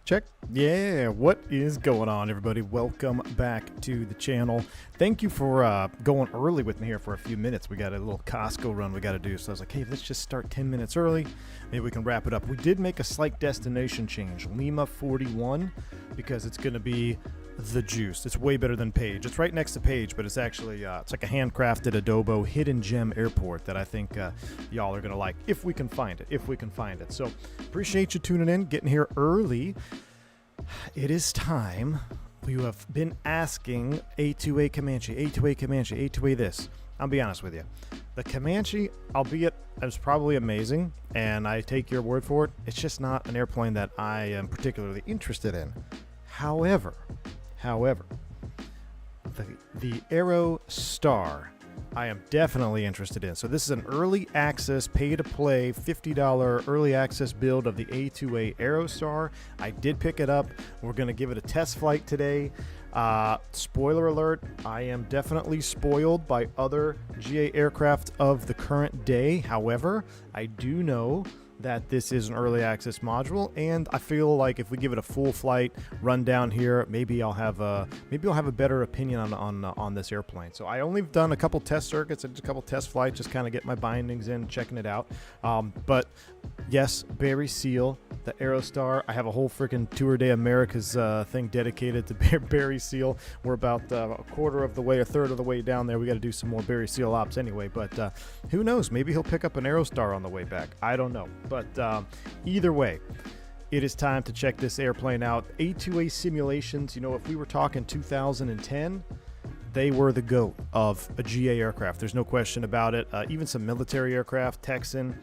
check. Yeah, what is going on, everybody? Welcome back to the channel. Thank you for going early with me here for a few minutes. We got a little Costco run we got to do, so I was like, hey, let's just start 10 minutes early. Maybe we can wrap it up. We did make a slight destination change, Lima 41, because it's going to be the juice. It's way better than Page. It's right next to Page, but it's actually it's like a handcrafted adobo hidden gem airport that I think y'all are gonna like if we can find it. So appreciate you tuning in, getting here early. It is time. You have been asking A2A Comanche, A2A Comanche, A2A this. I'll be honest with you. The Comanche, albeit it's probably amazing, and I take your word for it, it's just not an airplane that I am particularly interested in. However, the Aerostar, I am definitely interested in. So this is an early access, pay-to-play, $50 early access build of the A2A Aerostar. I did pick it up. We're going to give it a test flight today. Spoiler alert, I am definitely spoiled by other GA aircraft of the current day. However, I do know that this is an early access module, and I feel like if we give it a full flight rundown here, maybe I'll have a better opinion on this airplane. So I only have done a couple test circuits and a couple test flights, just kind of get my bindings in, checking it out. But yes, Barry Seal, the Aerostar. I have a whole freaking Tour de Americas thing dedicated to Barry Seal. We're about a quarter of the way, a third of the way down there. We got to do some more Barry Seal ops anyway, but who knows? Maybe he'll pick up an Aerostar on the way back. I don't know. But either way, it is time to check this airplane out. A2A simulations, you know, if we were talking 2010, they were the GOAT of a GA aircraft. There's no question about it. Even some military aircraft, Texan.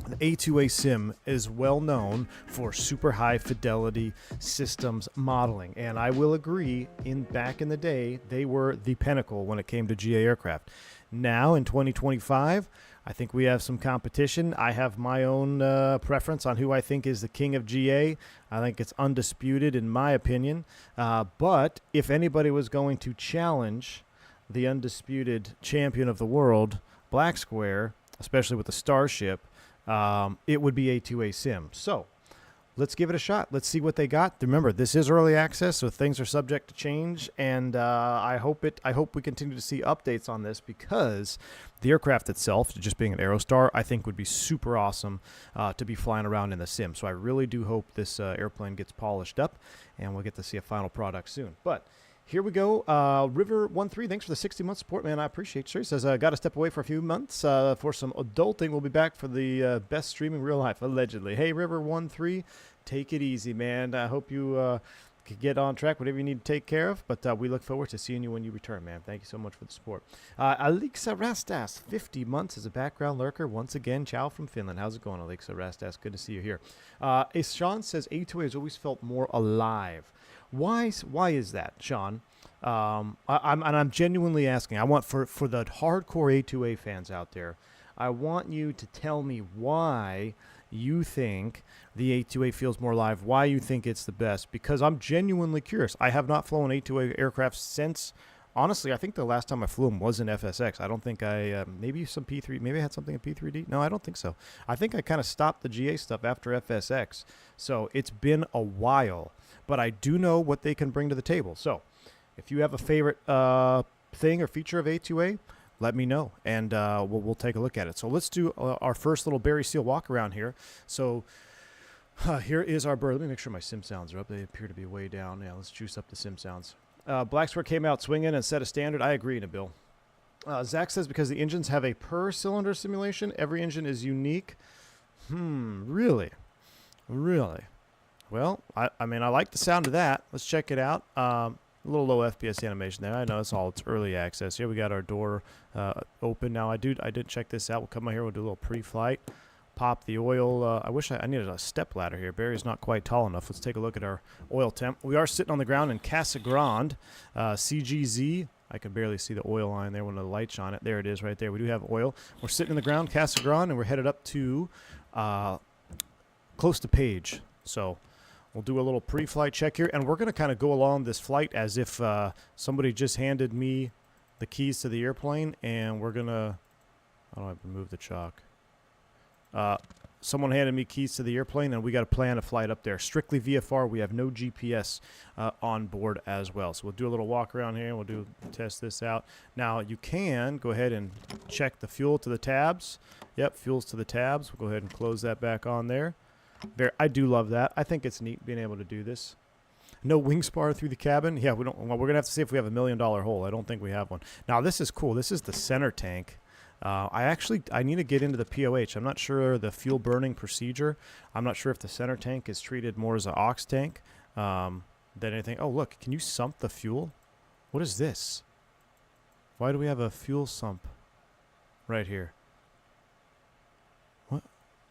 The A2A sim is well known for super high fidelity systems modeling, and I will agree, back in the day, they were the pinnacle when it came to GA aircraft. Now in 2025, I think we have some competition. I have my own preference on who I think is the king of GA. I think it's undisputed in my opinion. But if anybody was going to challenge the undisputed champion of the world, Black Square, especially with the Starship, it would be A2A Sim. So let's give it a shot. Let's see what they got. Remember, this is early access, so things are subject to change, and I hope we continue to see updates on this, because the aircraft itself, just being an Aerostar, I think would be super awesome to be flying around in the sim. So I really do hope this airplane gets polished up, and we'll get to see a final product soon. But here we go. River13, thanks for the 60-month support, man. I appreciate you. He says, got to step away for a few months for some adulting. We'll be back for the best streaming real life, allegedly. Hey, River13, take it easy, man. I hope you can get on track, whatever you need to take care of. But we look forward to seeing you when you return, man. Thank you so much for the support. Alexa Rastas, 50 months as a background lurker. Once again, ciao from Finland. How's it going, Alexa Rastas? Good to see you here. Sean says, A2A has always felt more alive. Why is that, Sean? I'm genuinely asking. I want for the hardcore A2A fans out there, I want you to tell me why you think the A2A feels more alive, why you think it's the best, because I'm genuinely curious. I have not flown A2A aircraft since, honestly, I think the last time I flew them was in FSX. I don't think maybe some P3, maybe I had something in P3D. No, I don't think so. I think I kind of stopped the GA stuff after FSX. So it's been a while, but I do know what they can bring to the table. So if you have a favorite thing or feature of A2A, let me know, and we'll take a look at it. So let's do our first little Barry Seal walk around here. So here is our bird. Let me make sure my sim sounds are up. They appear to be way down. Yeah, let's juice up the sim sounds. Black Square came out swinging and set a standard. I agree, Nabil. Zach says because the engines have a per cylinder simulation, every engine is unique. Really? Well, I mean, I like the sound of that. Let's check it out. A little low FPS animation there. I know it's early access. Here we got our door open. Now I did check this out. We'll come out here. We'll do a little pre-flight. Pop the oil. I wish I needed a step ladder here. Barry's not quite tall enough. Let's take a look at our oil temp. We are sitting on the ground in Casa Grande, CGZ. I can barely see the oil line there when the light's on it. There it is right there. We do have oil. We're sitting in the ground, Casa Grande, and we're headed up to close to Page. So we'll do a little pre-flight check here, and we're going to kind of go along this flight as if somebody just handed me the keys to the airplane, and we're going to, how do I remove the chalk? someone handed me keys to the airplane, and we got to plan a flight up there. Strictly VFR. We have no GPS on board as well. So we'll do a little walk around here. We'll test this out. Now, you can go ahead and check the fuel to the tabs. Yep, fuel's to the tabs. We'll go ahead and close that back on there. I do love that. I think it's neat being able to do this. No wing spar through the cabin. Yeah, we don't. Well, we're gonna have to see if we have $1 million hole. I don't think we have one. Now this is cool. This is the center tank. I need to get into the POH. I'm not sure the fuel burning procedure. I'm not sure if the center tank is treated more as an aux tank than anything. Oh look, can you sump the fuel? What is this? Why do we have a fuel sump right here? What?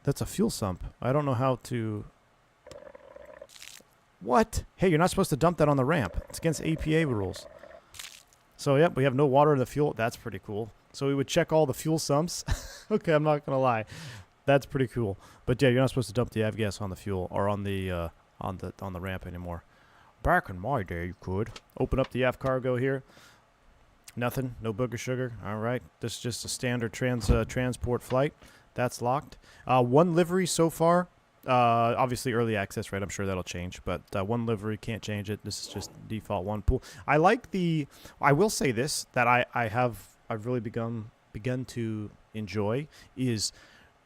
That's a fuel sump. I don't know how to. What? Hey, you're not supposed to dump that on the ramp. It's against APA rules. So, yep, we have no water in the fuel. That's pretty cool. So we would check all the fuel sumps. Okay, I'm not going to lie. That's pretty cool. But, yeah, you're not supposed to dump the avgas on the fuel or on the ramp anymore. Back in my day, you could. Open up the aft cargo here. Nothing. No booger sugar. All right. This is just a standard transport flight. That's locked. One livery so far. Obviously early access, right? I'm sure that'll change, but one livery, can't change it. This is just default one pool. I like I will say this, that I've really begun to enjoy is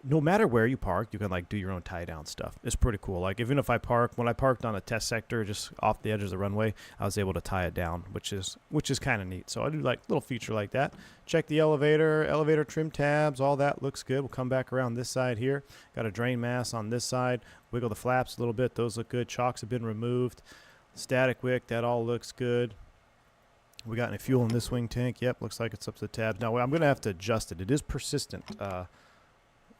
no matter where you park, you can like do your own tie down stuff. It's pretty cool. Like even if when I parked on a test sector just off the edge of the runway, I was able to tie it down, which is kind of neat. So I do like a little feature like that. Check the elevator trim tabs, all that looks good. We'll come back around this side here. Got a drain mass on this side. Wiggle the flaps a little bit. Those look good. Chocks have been removed. Static wick, that all looks good. We got any fuel in this wing tank? Yep, looks like it's up to the tabs. Now I'm going to have to adjust it. It is persistent.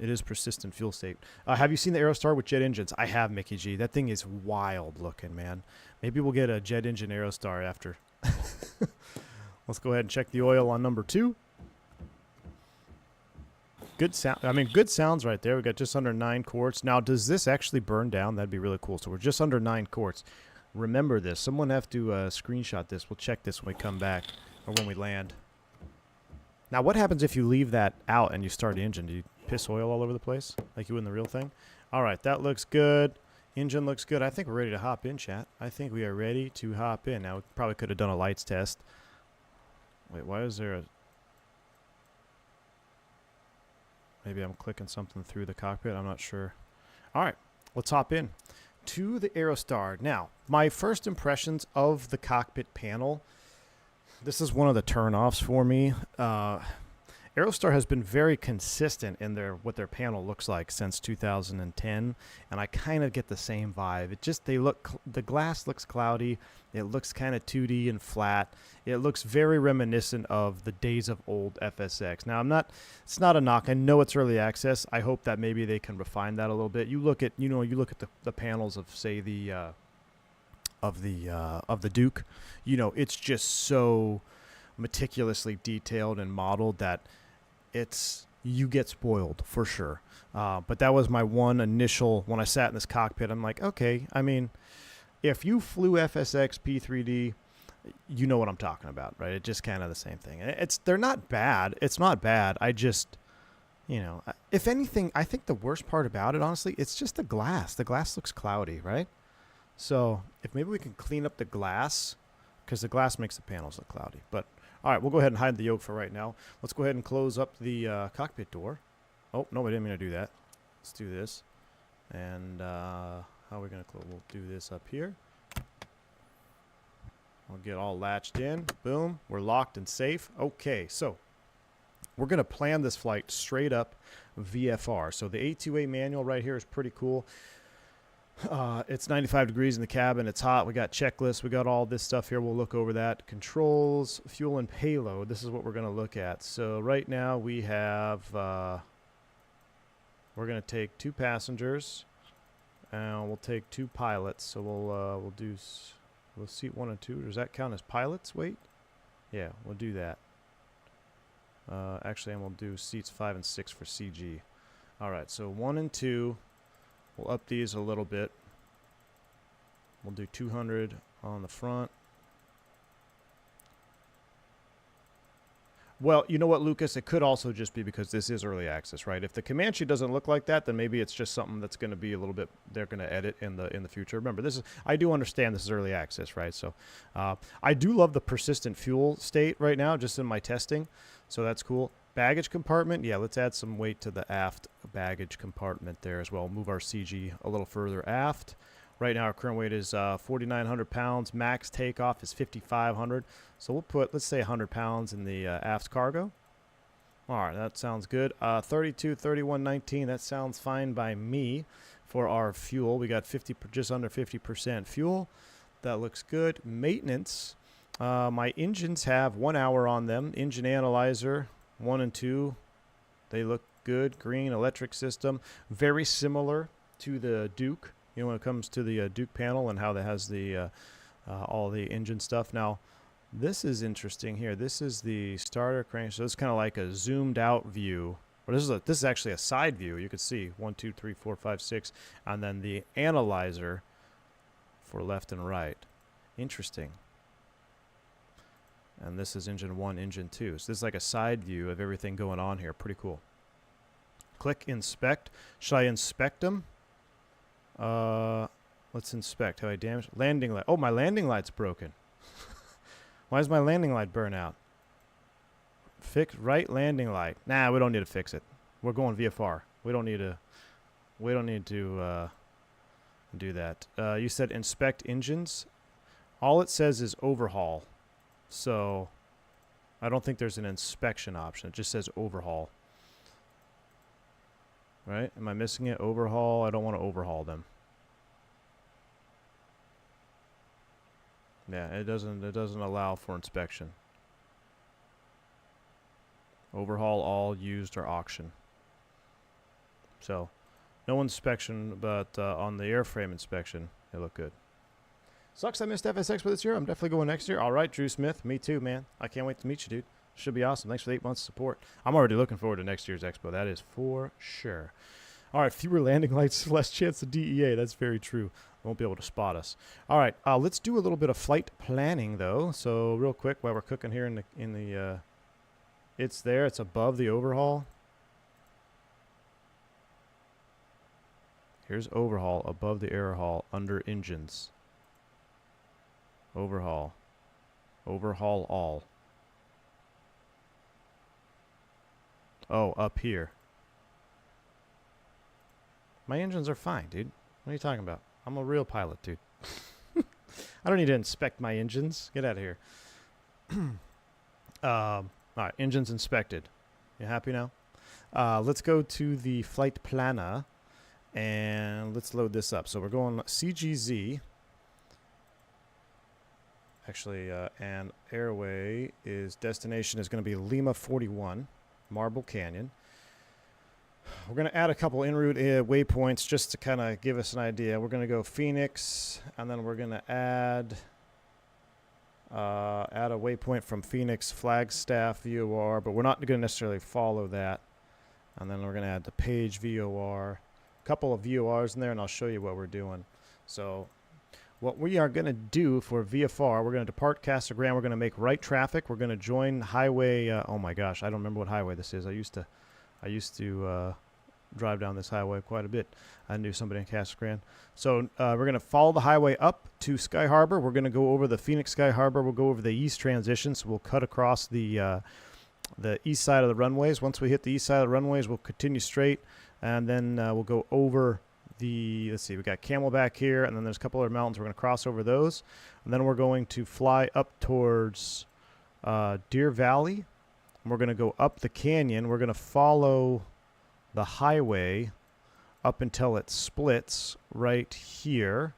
It is persistent fuel state. Have you seen the Aerostar with jet engines? I have, Mickey G. That thing is wild looking, man. Maybe we'll get a jet engine Aerostar after. Let's go ahead and check the oil on number 2. Good sound. I mean, good sounds right there. We got just under 9 quarts. Now, does this actually burn down? That'd be really cool. So we're just under 9 quarts. Remember this. Someone have to screenshot this. We'll check this when we come back or when we land. Now, what happens if you leave that out and you start the engine? Do you piss oil all over the place like you would in the real thing? All right, that looks good. Engine looks good. I think we're ready to hop in, chat. I think we are ready to hop in. Now, we probably could have done a lights test. Wait, why is there a... Maybe I'm clicking something through the cockpit. I'm not sure. All right, let's hop in to the Aerostar. Now, my first impressions of the cockpit panel... This is one of the turn-offs for me. Aerostar has been very consistent in what their panel looks like since 2010, and I kind of get the same vibe. The glass looks cloudy. It looks kind of 2D and flat. It looks very reminiscent of the days of old FSX. Now, it's not a knock. I know it's early access. I hope that maybe they can refine that a little bit. You look at the panels of, say, the Duke, it's just so meticulously detailed and modeled that you get spoiled for sure. But that was my one initial, when I sat in this cockpit, I'm like, okay, I mean, if you flew FSX P3D, you know what I'm talking about, right? It's just kind of the same thing. They're not bad. It's not bad. I just, if anything, I think the worst part about it, honestly, it's just the glass. The glass looks cloudy, right? So if maybe we can clean up the glass, because the glass makes the panels look cloudy. But all right, we'll go ahead and hide the yoke for right now. Let's go ahead and close up the cockpit door. Oh, no, I didn't mean to do that. Let's do this. And how are we going to close? We'll do this up here. We'll get all latched in. Boom. We're locked and safe. Okay, so we're going to plan this flight straight up VFR. So the A2A manual right here is pretty cool. It's 95 degrees in the cabin. It's hot. We got checklists. We got all this stuff here. We'll look over that. Controls, fuel, and payload. This is what we're going to look at. So right now we have, we're going to take 2 passengers, and we'll take 2 pilots. So we'll seat 1 and 2. Does that count as pilots? Wait. Yeah, we'll do that. Actually, and we'll do seats 5 and 6 for CG. All right, so 1 and 2. We'll up these a little bit. We'll do 200 on the front. Well, you know what, Lucas? It could also just be because this is early access, right? If the Comanche doesn't look like that, then maybe it's just something that's going to be a little bit they're going to edit in the future. Remember, this is I do understand this is early access, right? So I do love the persistent fuel state right now, just in my testing. So that's cool. Baggage compartment, yeah. Let's add some weight to the aft baggage compartment there as well. Move our CG a little further aft. Right now, our current weight is 4,900 pounds. Max takeoff is 5,500. So we'll put, let's say, 100 pounds in the aft cargo. All right, that sounds good. 32, 31, 19. That sounds fine by me for our fuel. We got just under 50% fuel. That looks good. Maintenance. My engines have 1 hour on them. Engine analyzer 1 and 2. They look good. Green electric system. Very similar to the Duke. You know, when it comes to the Duke panel and how that has the all the engine stuff. Now, this is interesting here. This is the starter crank. So it's kind of like a zoomed out view. Or this is actually a side view. You could see 1, 2, 3, 4, 5, 6, and then the analyzer for left and right. Interesting. And this is engine 1, engine 2. So this is like a side view of everything going on here. Pretty cool. Click inspect. Should I inspect them? Let's inspect. Have I damaged? Landing light. Oh, my landing light's broken. Why does my landing light burn out? Fix right landing light. Nah, we don't need to fix it. We're going VFR. We don't need to do that. You said inspect engines. All it says is overhaul. So I don't think there's an inspection option. It just says overhaul. Right? Am I missing it? Overhaul. I don't want to overhaul them. Yeah, it doesn't allow for inspection. Overhaul all used or auction. So, no inspection, but on the airframe inspection, they look good. Sucks I missed FS Expo this year. I'm definitely going next year. All right, Drew Smith. Me too, man. I can't wait to meet you, dude. Should be awesome. Thanks for the 8 months of support. I'm already looking forward to next year's Expo. That is for sure. All right, fewer landing lights, less chance of DEA. That's very true. Won't be able to spot us. All right, let's do a little bit of flight planning, though. So real quick, while we're cooking here in the it's there. It's above the overhaul. Here's overhaul above the air haul under engines. Overhaul. Overhaul all. Oh, up here. My engines are fine, dude. What are you talking about? I'm a real pilot, dude. I don't need to inspect my engines. Get out of here. All right, engines inspected. You happy now? Let's go to the flight planner, and let's load this up. So we're going CGZ. Actually, and airway destination is going to be Lima 41, Marble Canyon. We're going to add a couple Enroute waypoints just to kind of give us an idea. We're going to go Phoenix, and then we're going to add a waypoint from Phoenix Flagstaff VOR, but we're not going to necessarily follow that. And then we're going to add the Page VOR, a couple of VORs in there, and I'll show you what we're doing. So what we are going to do for VFR, we're going to depart Casa Grande. We're going to make right traffic. We're going to join highway. Oh my gosh, I don't remember what highway this is. I used to drive down this highway quite a bit. I knew somebody in Casa Grande. So we're going to follow the highway up to Sky Harbor. We're going to go over the Phoenix Sky Harbor. We'll go over the east transition. So we'll cut across the east side of the runways. Once we hit the east side of the runways, we'll continue straight, and then we'll go over the, let's see, we got Camelback here, and then there's a couple other mountains. We're going to cross over those, and then we're going to fly up towards Deer Valley. We're going to go up the canyon. We're going to follow the highway up until it splits right here.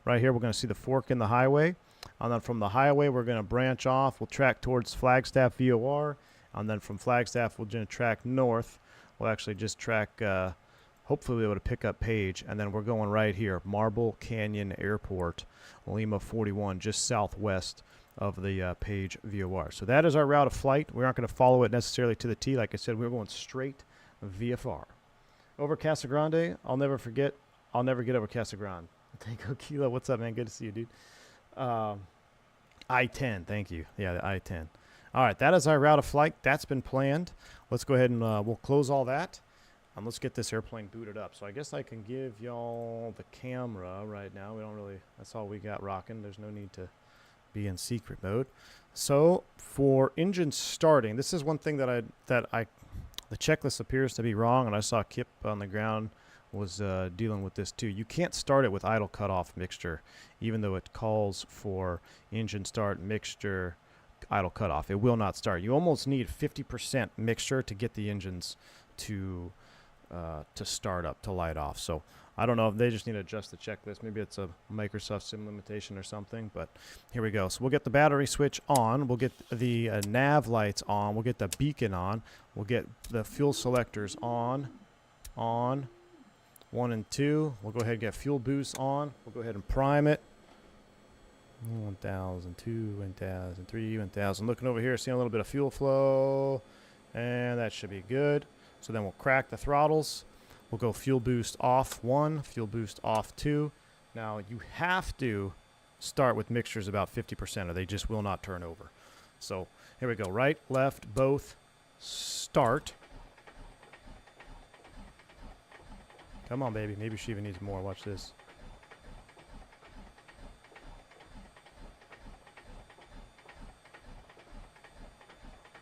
Right here, we're going to see the fork in the highway. And then from the highway, we're going to branch off. We'll track towards Flagstaff VOR. And then from Flagstaff, we're going to track north. We'll actually just track, hopefully we'll be able to pick up Page. And then we're going right here, Marble Canyon Airport, Lima 41, just southwest of the Page VOR. So that is our route of flight. We aren't going to follow it necessarily to the T. Like I said, we're going straight VFR. Over Casa Grande, I'll never forget. I'll never get over Casa Grande. Tango Kilo, what's up, man? Good to see you, dude. I-10, thank you. Yeah, the I-10. All right, that is our route of flight. That's been planned. Let's go ahead and we'll close all that. Let's get this airplane booted up. So I guess I can give y'all the camera right now. We don't really, that's all we got rocking. There's no need to be in secret mode. So for engine starting, this is one thing that the checklist appears to be wrong, and I saw Kip on the ground was dealing with this too. You can't start it with idle cutoff mixture, even though it calls for engine start mixture idle cutoff. It will not start. You almost need 50% mixture to get the engines to start up, to light off. So I don't know if they just need to adjust the checklist. Maybe it's a Microsoft sim limitation or something, but here we go. So we'll get the battery switch on. We'll get the nav lights on. We'll get the beacon on. We'll get the fuel selectors on, 1 and 2. We'll go ahead and get fuel boost on. We'll go ahead and prime it. 1,000, 2, 1,000, 3, 1,000. Looking over here, seeing a little bit of fuel flow, and that should be good. So then we'll crack the throttles. We'll go fuel boost off 1, fuel boost off 2. Now you have to start with mixtures about 50% or they just will not turn over. So here we go. Right, left, both, start. Come on, baby. Maybe she even needs more. Watch this.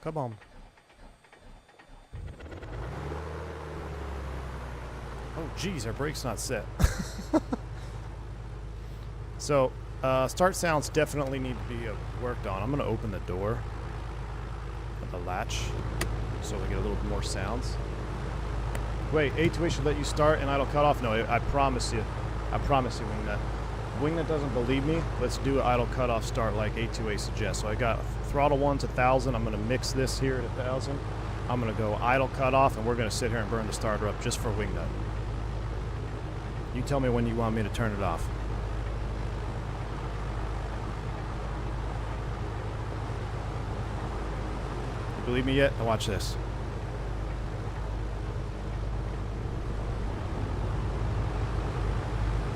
Come on. Oh, geez, our brake's not set. So, start sounds definitely need to be worked on. I'm going to open the door of the latch so we get a little bit more sounds. Wait, A2A should let you start and idle cutoff? No, I promise you. I promise you, Wingnut. Wingnut doesn't believe me. Let's do an idle cutoff start like A2A suggests. So I got throttle 1's 1,000. I'm going to mix this here at 1,000. I'm going to go idle cutoff, and we're going to sit here and burn the starter up just for Wingnut. You tell me when you want me to turn it off. You believe me yet? Now watch this.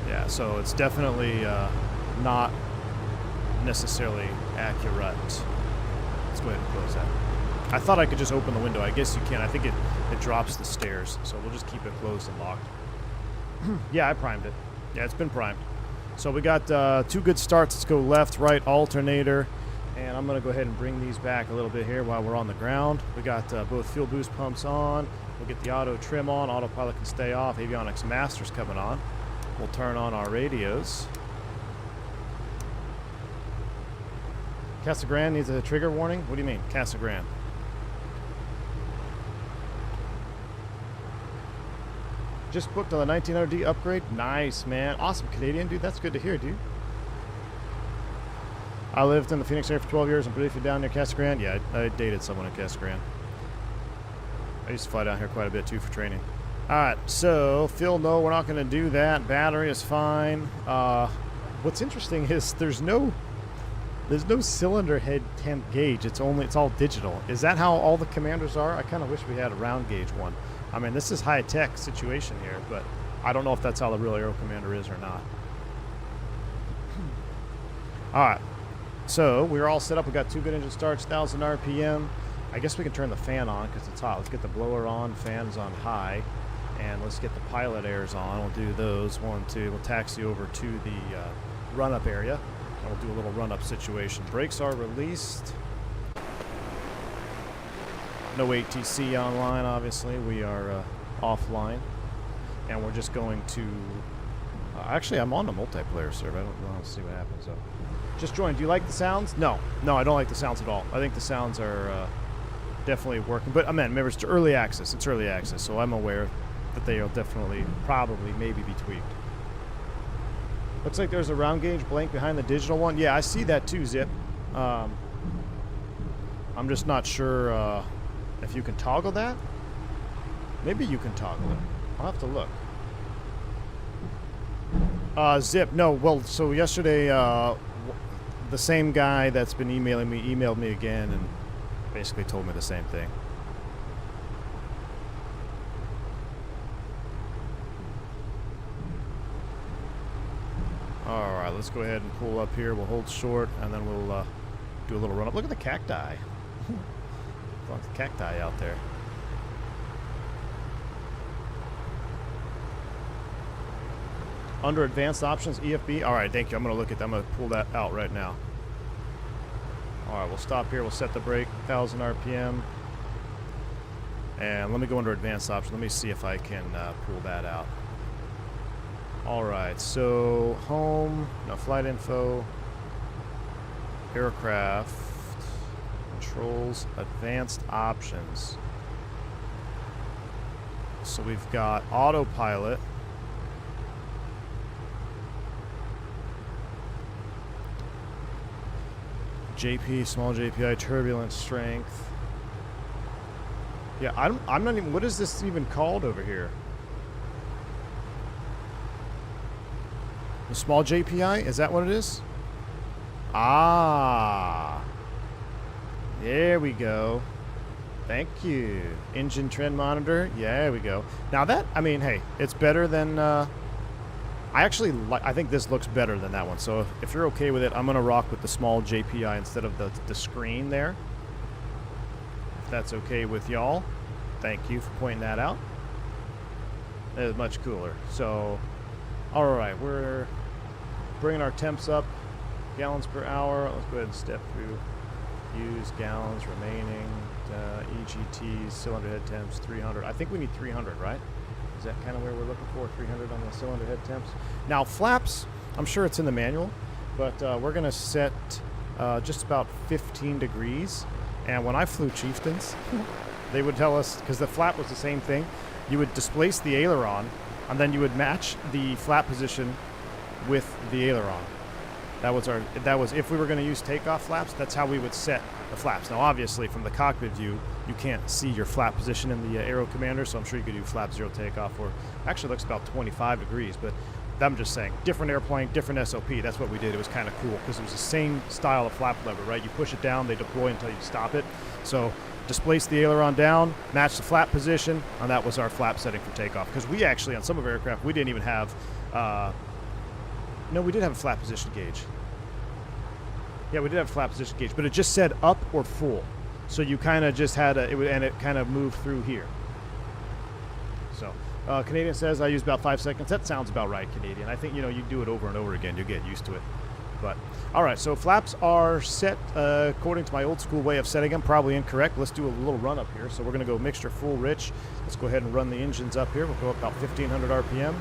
Yeah, so it's definitely not necessarily accurate. Let's go ahead and close that. I thought I could just open the window. I guess you can. I think it drops the stairs, so we'll just keep it closed and locked. Yeah, I primed it. Yeah, it's been primed. So we got 2 good starts. Let's go left, right, alternator. And I'm going to go ahead and bring these back a little bit here while we're on the ground. We got both fuel boost pumps on. We'll get the auto trim on. Autopilot can stay off. Avionics master's coming on. We'll turn on our radios. Casa Grande needs a trigger warning? What do you mean, Casa Grande? Just booked on the 1900D upgrade. Nice, man. Awesome, Canadian, dude. That's good to hear, dude. I lived in the Phoenix area for 12 years and briefly down near Casa Grande. Yeah, I dated someone in Casa Grande. I used to fly down here quite a bit, too, for training. All right, so Phil, no, we're not going to do that. Battery is fine. What's interesting is there's no cylinder head temp gauge. It's all digital. Is that how all the commanders are? I kind of wish we had a round gauge one. I mean, this is high-tech situation here, but I don't know if that's how the real Aero Commander is or not. All right, so we're all set up. We got 2 good engine starts, 1,000 RPM. I guess we can turn the fan on because it's hot. Let's get the blower on, fans on high, and let's get the pilot airs on. We'll do those, 1, 2. We'll taxi over to the run-up area, and we'll do a little run-up situation. Brakes are released. No ATC online, obviously. We are offline, and we're just going to... actually, I'm on the multiplayer server. I don't know. Let's see what happens, though. Just joined. Do you like the sounds? No, I don't like the sounds at all. I think the sounds are definitely working. But, remember, it's early access. It's early access, so I'm aware that they will definitely, probably, maybe be tweaked. Looks like there's a round gauge blank behind the digital one. Yeah, I see that too, Zip. I'm just not sure... if you can toggle that? Maybe you can toggle it. I'll have to look. Zip, no, well, so yesterday, the same guy that's been emailing me emailed me again and basically told me the same thing. Alright, let's go ahead and pull up here. We'll hold short, and then we'll do a little run-up. Look at the cacti. Lots of cacti out there. Under advanced options, EFB. All right, thank you. I'm going to look at that. I'm going to pull that out right now. All right, we'll stop here. We'll set the brake, 1,000 RPM. And let me go under advanced options. Let me see if I can pull that out. All right, so home, no, flight info, aircraft, controls, advanced options. So we've got autopilot. JP, small JPI, turbulence strength. Yeah, I'm not even, what is this even called over here? The small JPI? Is that what it is? Ah. There we go. Thank you. Engine trend monitor. Yeah, there we go. Now that, I mean, hey, it's better than, I think this looks better than that one. So if you're okay with it, I'm going to rock with the small JPI instead of the screen there. If that's okay with y'all. Thank you for pointing that out. That is much cooler. So, all right, we're bringing our temps up. Gallons per hour. Let's go ahead and step through. Use gallons remaining. EGTs, cylinder head temps, 300. I think we need 300, right? Is that kind of where we're looking for? 300 on the cylinder head temps. Now flaps, I'm sure it's in the manual, but we're going to set just about 15 degrees. And when I flew Chieftains, they would tell us, because the flap was the same thing, you would displace the aileron, and then you would match the flap position with the aileron. That was if we were going to use takeoff flaps, that's how we would set the flaps. Now obviously from the cockpit view, you can't see your flap position in the Aero Commander, so I'm sure you could do flap 0 takeoff, or actually looks about 25 degrees, but I'm just saying, different airplane, different SOP. That's what we did. It was kind of cool because it was the same style of flap lever, right? You push it down, they deploy until you stop it. So displace the aileron down, match the flap position, and that was our flap setting for takeoff. Because we actually, on some of our aircraft, we didn't even have, no, we did have a flap position gauge. Yeah, we did have a flap position gauge, but it just said up or full. So you kind of just had and it kind of moved through here. So, Canadian says, I use about 5 seconds. That sounds about right, Canadian. I think, you do it over and over again. You'll get used to it. But, all right, so flaps are set according to my old school way of setting them. Probably incorrect. Let's do a little run up here. So we're going to go mixture full rich. Let's go ahead and run the engines up here. We'll go up about 1,500 RPM.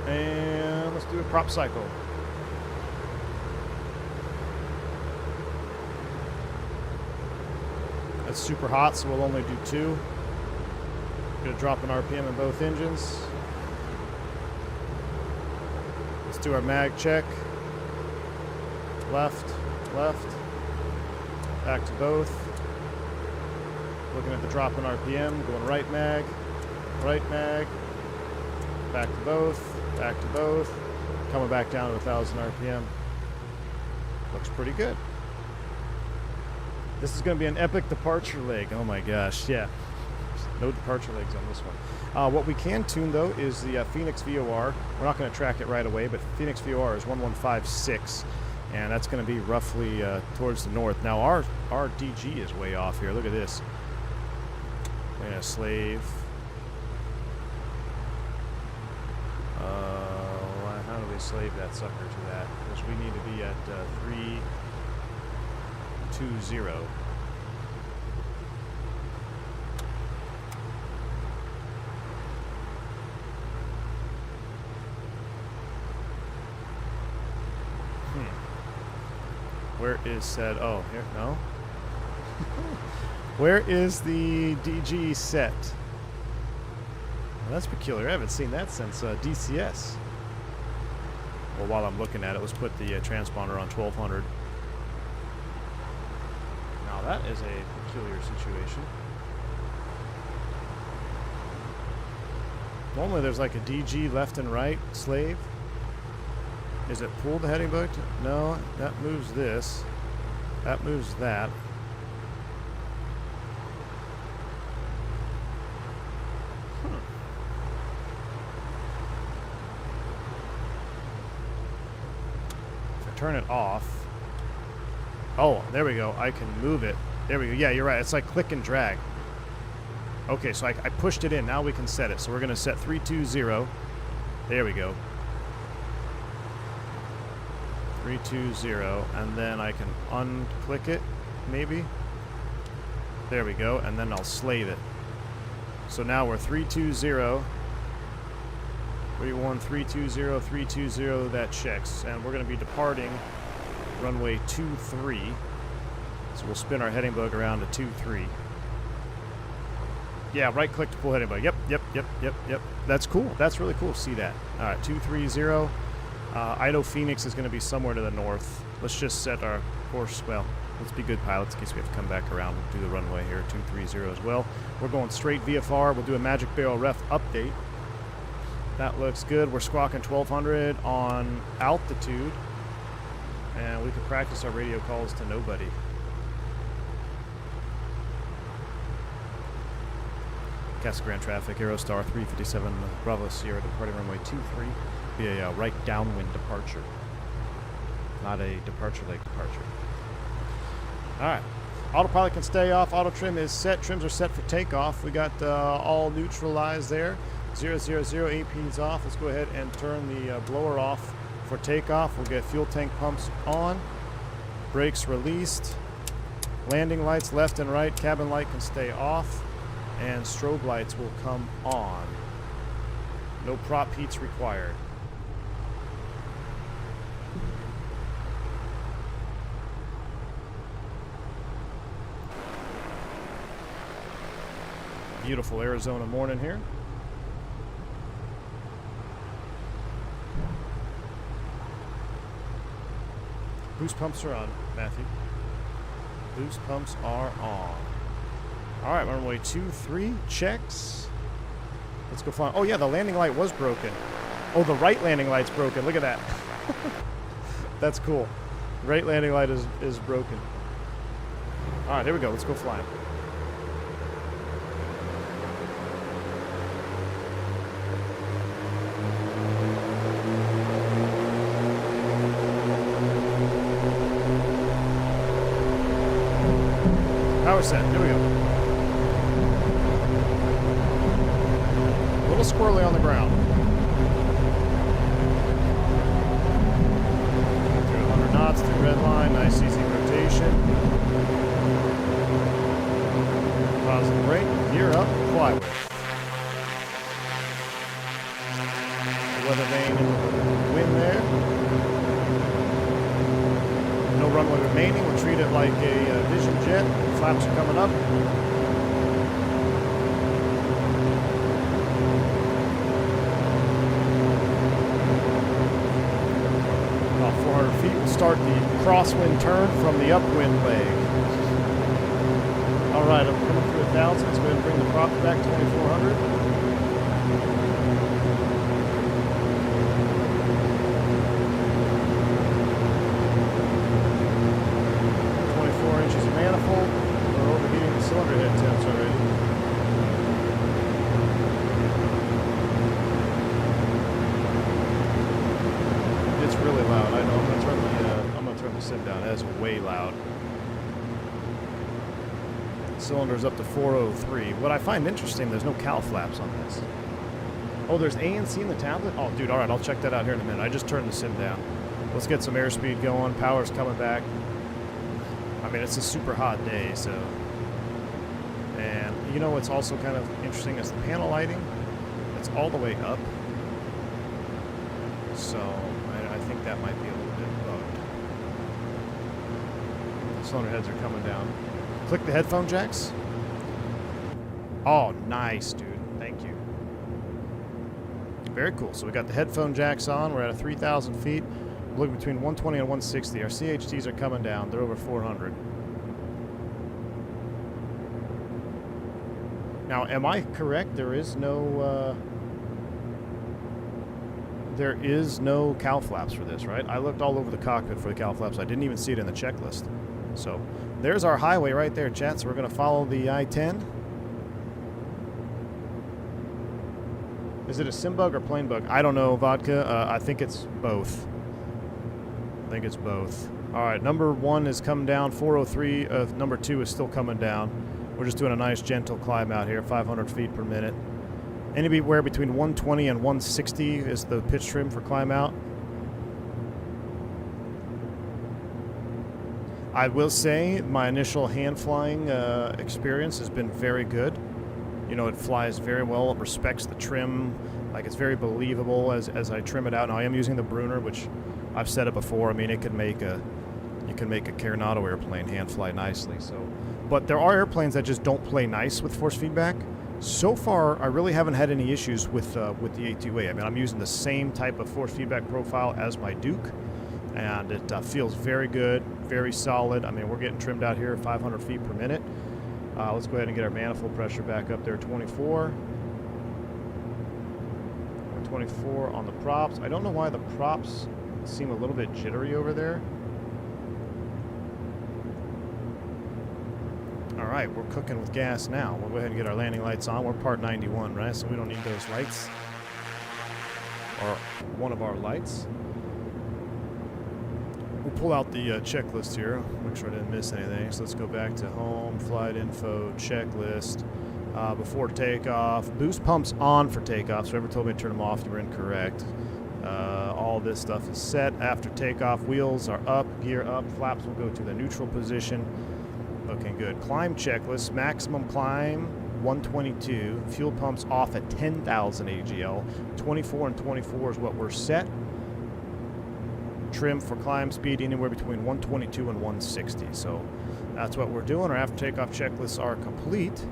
And let's do a prop cycle. It's super hot, so we'll only do 2. Gonna drop an RPM in both engines. Let's do our mag check. Left, left. Back to both. Looking at the drop in RPM, going right mag, back to both, back to both. Coming back down to 1,000 RPM. Looks pretty good. This is going to be an epic departure leg. Oh my gosh, yeah. No departure legs on this one. What we can tune, though, is the Fenix VOR. We're not going to track it right away, but Fenix VOR is 1156, and that's going to be roughly towards the north. Now, our DG is way off here. Look at this. We're going to slave. How do we slave that sucker to that? Because we need to be at 320. Where is said? Oh, here, no. Where is the DG set? Well, that's peculiar. I haven't seen that since DCS. Well, while I'm looking at it, let's put the transponder on 1200. Now that is a peculiar situation. Normally there's like a DG left and right slave. Is it pull the heading boat? No, that moves this. That moves that. turn it off. Oh, there we go. I can move it. There we go. Yeah, you're right. It's like click and drag. Okay, so I pushed it in. Now we can set it. So we're going to set 320. There we go. 320. And then I can unclick it, maybe. There we go. And then I'll slave it. So now we're 320. 320, 320. That checks. And we're going to be departing runway 23. So we'll spin our heading bug around to 23. Yeah, right click to pull heading bug. Yep. That's cool. That's really cool to see that. All right, 230. I know Fenix is going to be somewhere to the north. Let's just set our course. Well, let's be good pilots in case we have to come back around and do the runway here, 230 as well. We're going straight VFR. We'll do a Magic Barrel ref update. That looks good. We're squawking 1200 on altitude. And we could practice our radio calls to nobody. Casa Grande traffic, Aerostar 357 Bravo Sierra departing runway 23. Be a right downwind departure, not a departure leg departure. All right, autopilot can stay off. Auto trim is set. Trims are set for takeoff. We got all neutralized there. 000 AP's off. Let's go ahead and turn the blower off for takeoff. We'll get fuel tank pumps on. Brakes released. Landing lights left and right. Cabin light can stay off. And strobe lights will come on. No prop heats required. Beautiful Arizona morning here. Boost pumps are on, Matthew. Boost pumps are on. All right, runway 23 checks. Let's go fly. Oh yeah, the landing light was broken. Oh, the right landing light's broken. Look at that. That's cool. Right landing light is broken. All right, here we go. Let's go flying. Power set. Here we go. Squirrely on the ground. Through 100 knots, through red line, nice easy rotation. Pause the brake, gear up, fly with. Weather vane in the wind there. No runway remaining, we'll treat it like a Vision jet. Flaps are coming up. Feet will start the crosswind turn from the upwind leg. All right, I'm coming through 1,000. Let's go ahead and bring the prop back to 2,400. Inches of manifold. We're overheating the cylinder head temps already. It's really loud. I know. I'm gonna turn the sim down. That's way loud. Cylinder's up to 403. What I find interesting, there's no cowl flaps on this. Oh, there's ANC in the tablet? Oh, dude, all right, I'll check that out here in a minute. I just turned the sim down. Let's get some airspeed going. Power's coming back. I mean, it's a super hot day, so. And you know what's also kind of interesting is the panel lighting. It's all the way up. So I think that might be a little bit bugged. Cylinder heads are coming down. Click the headphone jacks. Oh, nice, dude. Thank you. Very cool. So we got the headphone jacks on. We're at 3,000 feet. We're looking between 120 and 160. Our CHTs are coming down. They're over 400. Now, am I correct? There is no cowl flaps for this, right? I looked all over the cockpit for the cowl flaps. I didn't even see it in the checklist. So there's our highway right there, chat. So we're going to follow the I-10. Is it a sim bug or plane bug? I don't know, Vodka. I think it's both. think it's both. All right, number 1 is coming down, 403. Number 2 is still coming down. We're just doing a nice gentle climb out here, 500 feet per minute. Anywhere between 120 and 160 is the pitch trim for climb out. I will say my initial hand flying experience has been very good. You know, it flies very well. It respects the trim. Like, it's very believable as I trim it out. Now, I am using the Brunner, which I've said it before. I mean, it can make a Coronado airplane hand fly nicely. So, but there are airplanes that just don't play nice with force feedback. So far, I really haven't had any issues with the A2A. I mean, I'm using the same type of force feedback profile as my Duke, and it feels very good, very solid. I mean, we're getting trimmed out here 500 feet per minute. Let's go ahead and get our manifold pressure back up there, 24. 24 on the props. I don't know why the props seem a little bit jittery over there. All right, we're cooking with gas now. We'll go ahead and get our landing lights on. We're part 91, right? So we don't need those lights, or one of our lights. We'll pull out the checklist here. Make sure I didn't miss anything. So let's go back to home, flight info, checklist. Before takeoff, boost pumps on for takeoff. So whoever told me to turn them off, you were incorrect. All this stuff is set. After takeoff, wheels are up, gear up, flaps will go to the neutral position. Looking good. Climb checklist, maximum climb 122, fuel pumps off at 10,000 AGL. 24 and 24 is what we're set. Trim for climb speed anywhere between 122 and 160. So that's what we're doing. Our after takeoff checklists are complete.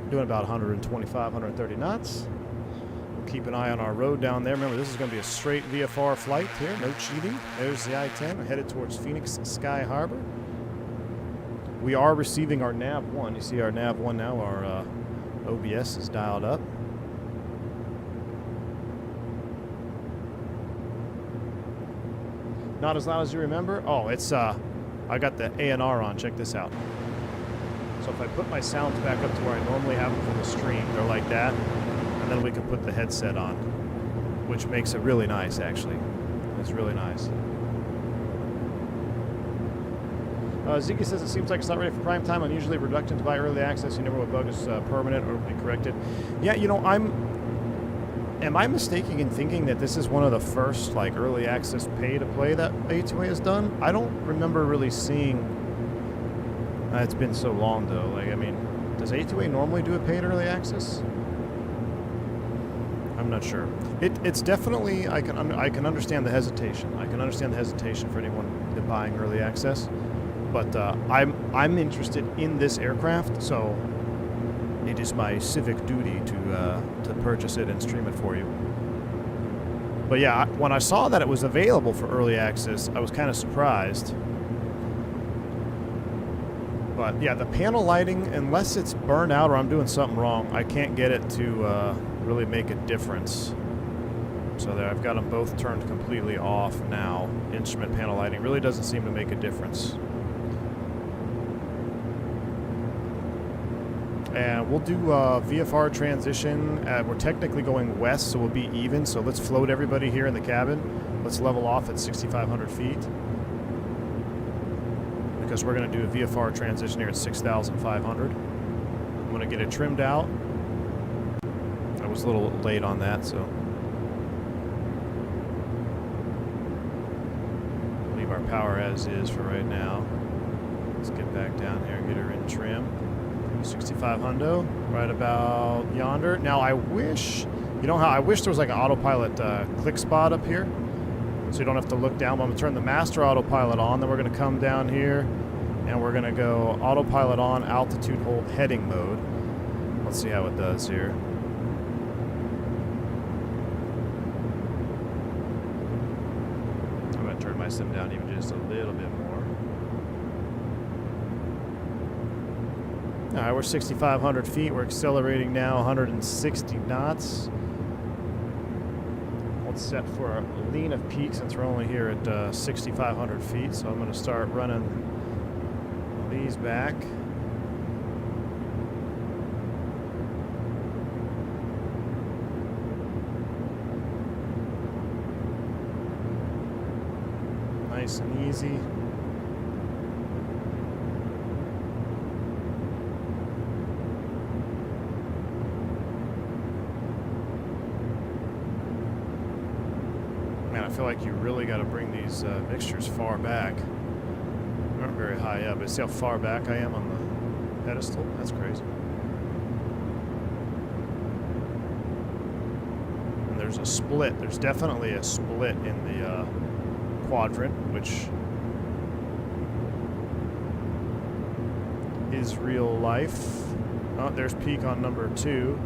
We're doing about 125, 130 knots. We'll keep an eye on our road down there. Remember, this is going to be a straight VFR flight here. No cheating. There's the I-10. We're headed towards Phoenix Sky Harbor. We are receiving our nav1. You see our nav1 now. Our OBS is dialed up. Not as loud as you remember. Oh, it's I got the A&R on. Check this out. So if I put my sounds back up to where I normally have them for the stream, they're like that, and then we can put the headset on, which makes it really nice. Actually, it's really nice. Ziggy says it seems like it's not ready for prime time. Unusually reluctant to buy early access. You never know what bug is permanent or will be corrected. Yeah, you know, am I mistaken in thinking that this is one of the first like early access pay to play that A2A has done? I don't remember really seeing. It's been so long though. Like, I mean, does A2A normally do a paid early access? I'm not sure. It's definitely, I can understand the hesitation. I can understand the hesitation for anyone buying early access. But I'm interested in this aircraft, so it is my civic duty to purchase it and stream it for you. But yeah, when I saw that it was available for early access, I was kind of surprised. But yeah, the panel lighting, unless it's burned out or I'm doing something wrong, I can't get it to really make a difference. So there, I've got them both turned completely off now. Instrument panel lighting really doesn't seem to make a difference. And we'll do VFR transition. We're technically going west, so we'll be even. So let's float everybody here in the cabin. Let's level off at 6,500 feet. Because we're going to do a VFR transition here at 6,500. I'm going to get it trimmed out. I was a little late on that, so. Leave our power as is for right now. Let's get back down here and get her in trim. 6,500, right about yonder. Now I wish, you know how I wish there was like an autopilot click spot up here, so you don't have to look down. I'm gonna turn the master autopilot on, then we're gonna come down here and we're gonna go autopilot on, altitude hold, heading mode. Let's see how it does here. I'm gonna turn my sim down even just a little bit more. All right, we're 6,500 feet. We're accelerating now 160 knots. Let's set for a lean of peak since we're only here at 6,500 feet. So I'm going to start running these back. Nice and easy. Man, I feel like you really got to bring these mixtures far back. They aren't very high up, but see how far back I am on the pedestal? That's crazy. And there's a split. There's definitely a split in the Quadrant, which is real life. Oh, there's peak on number 2.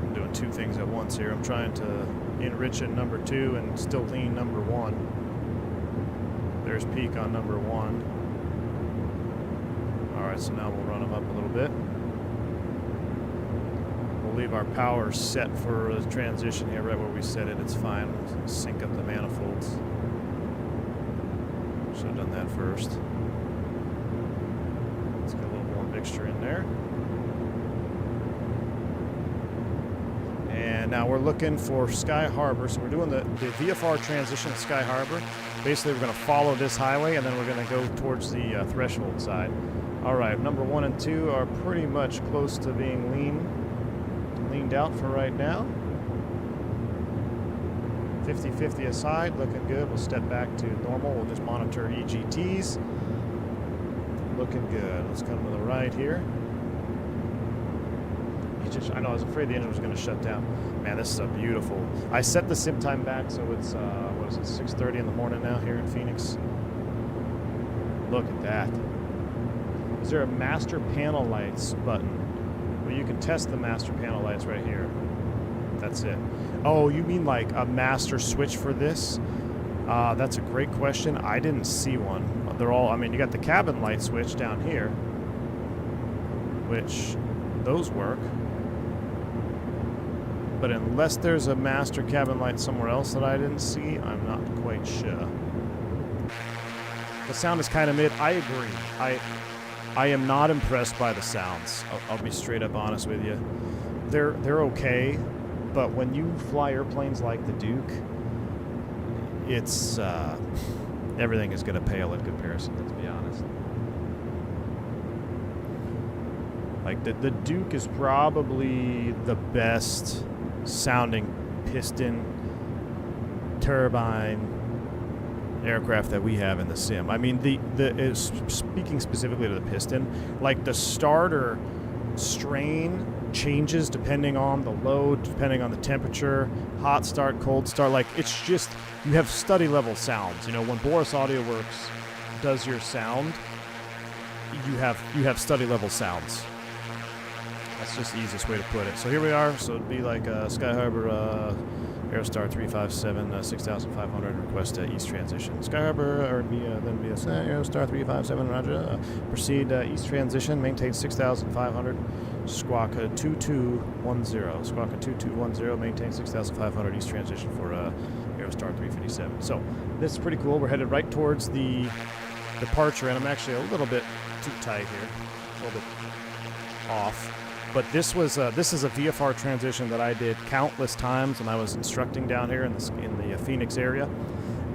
I'm doing 2 things at once here. I'm trying to enrich at number 2 and still lean number 1. There's peak on number 1. Alright, so now we'll run them up a little bit. We'll leave our power set for the transition here, right where we set it. It's fine. We'll sync up the manifolds. Should have done that first. Let's get a little more mixture in there. And now we're looking for Sky Harbor. So we're doing the VFR transition at Sky Harbor. Basically, we're going to follow this highway, and then we're going to go towards the threshold side. All right, number 1 and 2 are pretty much close to being leaned out for right now. 50-50 aside, looking good. We'll step back to normal. We'll just monitor EGTs. Looking good. Let's come to the right here. I know, I was afraid the engine was going to shut down. Man, this is a beautiful. I set the sim time back, so it's, what is it, 6:30 in the morning now here in Phoenix. Look at that. Is there a master panel lights button? Well, you can test the master panel lights right here. That's it. Oh, you mean like a master switch for this? That's a great question. I didn't see one. They're all, I mean, you got the cabin light switch down here, which those work. But unless there's a master cabin light somewhere else that I didn't see, I'm not quite sure. The sound is kind of mid. I agree. I am not impressed by the sounds. I'll be straight up honest with you. They're okay, but when you fly airplanes like the Duke, it's everything is going to pale in comparison. Let's be honest. Like the Duke is probably the best sounding piston turbine aircraft that we have in the sim. I mean, speaking specifically to the piston, like the starter strain changes depending on the load, depending on the temperature, hot start, cold start. Like, it's just, you have study level sounds. You know, when Boris Audio Works does your sound, you have study level sounds. That's just the easiest way to put it. So here we are. So it'd be like Sky Harbor Aerostar 357 6500 request east transition. Sky Harbor, or then be a Aerostar 357 Roger. Proceed east transition. Maintain 6500. Squawk 2210. Squawk 2210. Maintain 6500 east transition for Aerostar 357. So this is pretty cool. We're headed right towards the departure, and I'm actually a little bit too tight here, a little bit off. But this is a VFR transition that I did countless times when I was instructing down here in the Phoenix area,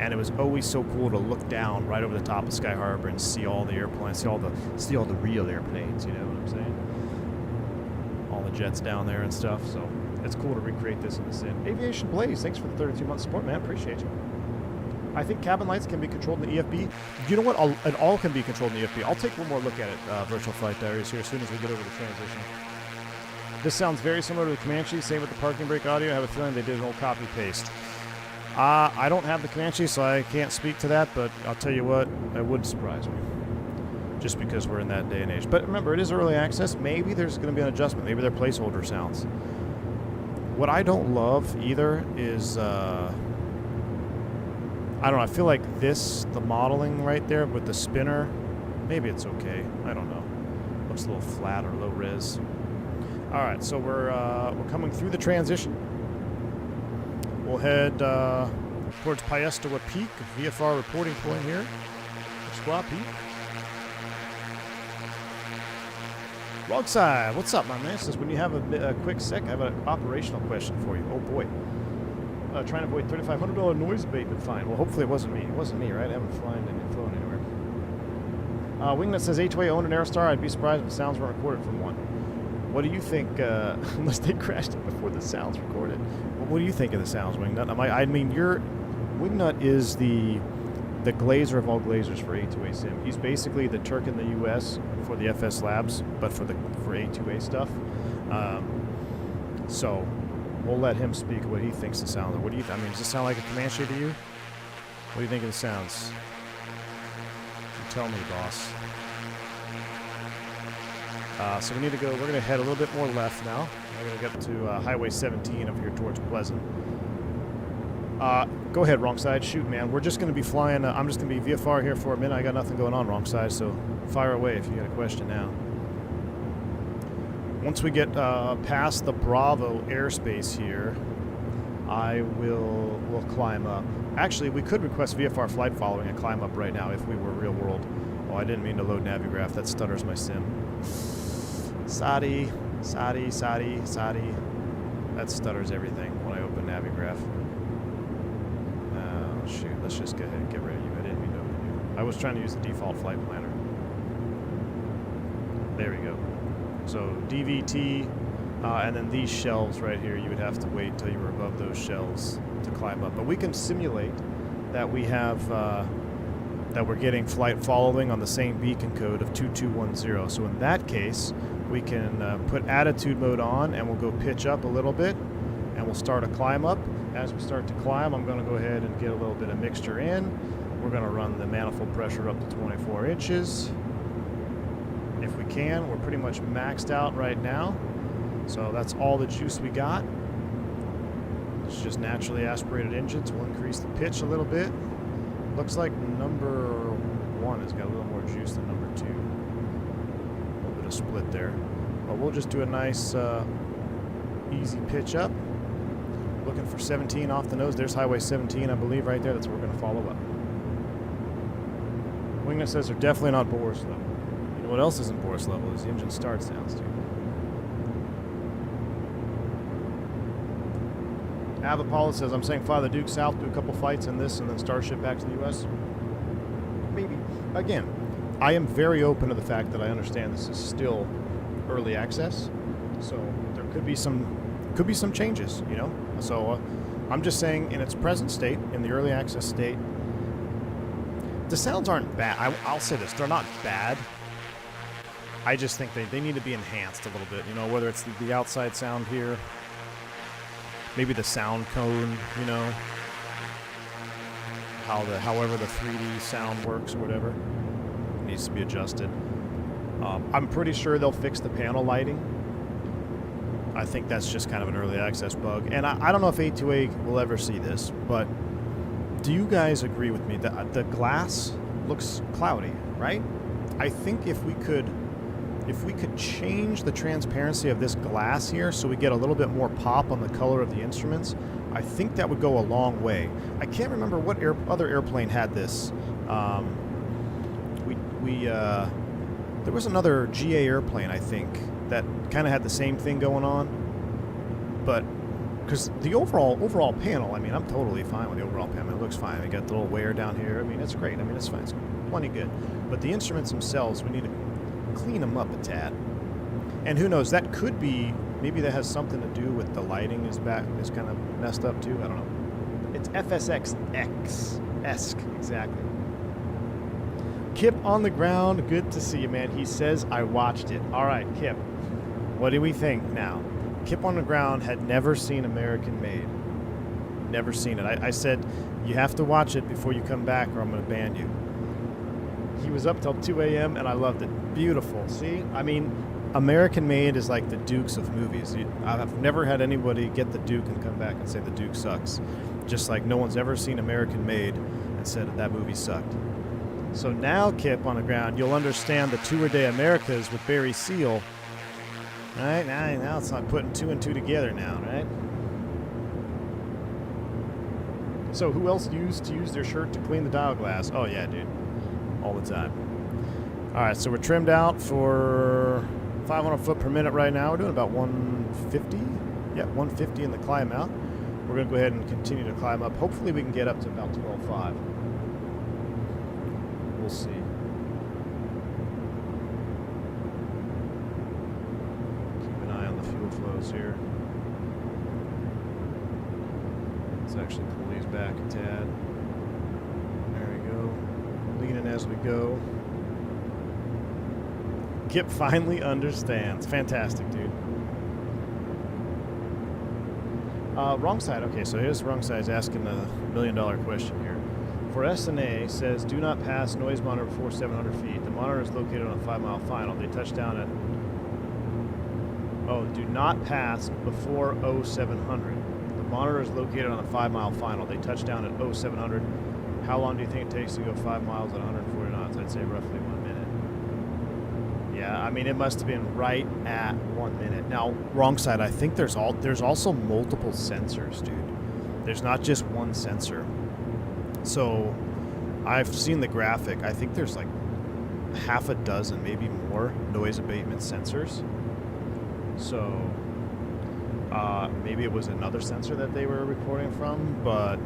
and it was always so cool to look down right over the top of Sky Harbor and see all the airplanes, see all the real airplanes. You know what I'm saying? All the jets down there and stuff. So it's cool to recreate this in the sim. Aviation Blaze, thanks for the 32-month support, man. Appreciate you. I think cabin lights can be controlled in the EFB. You know what? It all can be controlled in the EFB. I'll take one more look at it. Virtual Flight Diaries here as soon as we get over the transition. This sounds very similar to the Comanche. Same with the parking brake audio. I have a feeling they did an old copy-paste. I don't have the Comanche, so I can't speak to that, but I'll tell you what, it would surprise me. Just because we're in that day and age. But remember, it is early access. Maybe there's going to be an adjustment. Maybe they're placeholder sounds. What I don't love either is, I don't know, I feel like the modeling right there with the spinner, maybe it's okay. I don't know. Looks a little flat or low res. All right, so we're coming through the transition. We'll head towards Piestewa Peak, VFR reporting point here. Squaw Peak. Wrong side. What's up, my man? Says when you have a quick sec, I have an operational question for you. Oh boy. Trying to avoid $3,500 noise abatement fine. Well, hopefully it wasn't me. It wasn't me, right? I haven't flown anywhere. Wingnut says A2A owned an Aerostar. I'd be surprised if the sounds weren't recorded from one. What do you think? Unless they crashed it before the sounds recorded. Well, what do you think of the sounds, Wingnut? I mean, Wingnut is the glazer of all glazers for A2A sim. He's basically the Turk in the U.S. for the FS Labs, but for A2A stuff. So we'll let him speak what he thinks the sounds are. What do you? I mean, does this sound like a Comanche to you? What do you think of the sounds? You tell me, boss. So we need to go. We're going to head a little bit more left now. We're going to get to Highway 17 up here towards Pleasant. Go ahead, wrong side. Shoot, man. We're just going to be flying. I'm just going to be VFR here for a minute. I got nothing going on, wrong side, so fire away if you got a question now. Once we get past the Bravo airspace here, we'll climb up. Actually, we could request VFR flight following and climb up right now if we were real world. Oh, I didn't mean to load Navigraph. That stutters my sim. Sadi. That stutters everything when I open Navigraph. Shoot, let's just go ahead and get rid of you. I didn't mean to open you. I was trying to use the default flight planner. There we go. So DVT, and then these shelves right here, you would have to wait until you were above those shelves to climb up. But we can simulate that we have, that we're getting flight following on the same beacon code of 2210. So in that case, we can put attitude mode on and we'll go pitch up a little bit and we'll start a climb up. As we start to climb, I'm going to go ahead and get a little bit of mixture in. We're going to run the manifold pressure up to 24 inches. If we can, we're pretty much maxed out right now. So that's all the juice we got. It's just naturally aspirated engines. We'll increase the pitch a little bit. Looks like number 1 has got a little more juice than number 2. A little bit of split there. But we'll just do a nice easy pitch up. Looking for 17 off the nose. There's Highway 17, I believe, right there. That's what we're going to follow up. Wingnut says they're definitely not Boris level. You know what else isn't Boris level is the engine start sounds, too. Avapollo says, I'm saying fly the Duke south, do a couple flights in this, and then Starship back to the U.S. Maybe. Again, I am very open to the fact that I understand this is still early access, so there could be some changes, you know. So I'm just saying, in its present state, in the early access state, the sounds aren't bad. I'll say this: they're not bad. I just think they need to be enhanced a little bit. You know, whether it's the outside sound here, maybe the sound cone, you know, however the 3D sound works or whatever needs to be adjusted. I'm pretty sure they'll fix the panel lighting. I think that's just kind of an early access bug. And I don't know if A2A will ever see this, but do you guys agree with me that the glass looks cloudy, right? I think if we could change the transparency of this glass here so we get a little bit more pop on the color of the instruments, I think that would go a long way. I can't remember what other airplane had this. There was another GA airplane, I think, that kind of had the same thing going on. But because the overall panel, I mean, I'm totally fine with the overall panel. It looks fine. We got the little wear down here. I mean, it's great. I mean, it's fine. It's plenty good. But the instruments themselves, we need to clean them up a tad. And who knows? That could be, maybe that has something to do with the lighting is kind of messed up too. I don't know. It's FSX-esque, exactly. Kip on the ground. Good to see you, man. He says, I watched it. All right, Kip. What do we think now? Kip on the ground had never seen American Made. Never seen it. I said, you have to watch it before you come back or I'm going to ban you. He was up till 2 a.m. and I loved it. Beautiful. See? I mean, American Made is like the Dukes of movies. I've never had anybody get the Duke and come back and say the Duke sucks. Just like no one's ever seen American Made and said that movie sucked. So now, Kip on the ground, you'll understand the Two-A-Day Americas with Barry Seal. All right, now it's not putting 2 and 2 together now, right? So who else used to use their shirt to clean the dial glass? Oh, yeah, dude. All the time. All right, so we're trimmed out for 500 foot per minute right now. We're doing about 150. Yeah, 150 in the climb out. We're going to go ahead and continue to climb up. Hopefully we can get up to about 12.5. We'll see. Keep an eye on the fuel flows here. Let's actually pull these back a tad. There we go. Leaning as we go. Kip finally understands. Fantastic, dude. Wrong side. Okay, so here's wrong side is asking the $1 million question here. For SNA, says do not pass noise monitor before 700 feet. The monitor is located on a 5-mile final. They touch down at... Oh, do not pass before 0700. The monitor is located on a 5-mile final. They touch down at 0700. How long do you think it takes to go 5 miles at 140 knots? I'd say roughly 1 minute. Yeah, I mean, it must have been right at 1 minute. Now, wrong side, I think there's also multiple sensors, dude. There's not just one sensor. So, I've seen the graphic. I think there's like half a dozen, maybe more, noise abatement sensors. So, maybe it was another sensor that they were recording from, but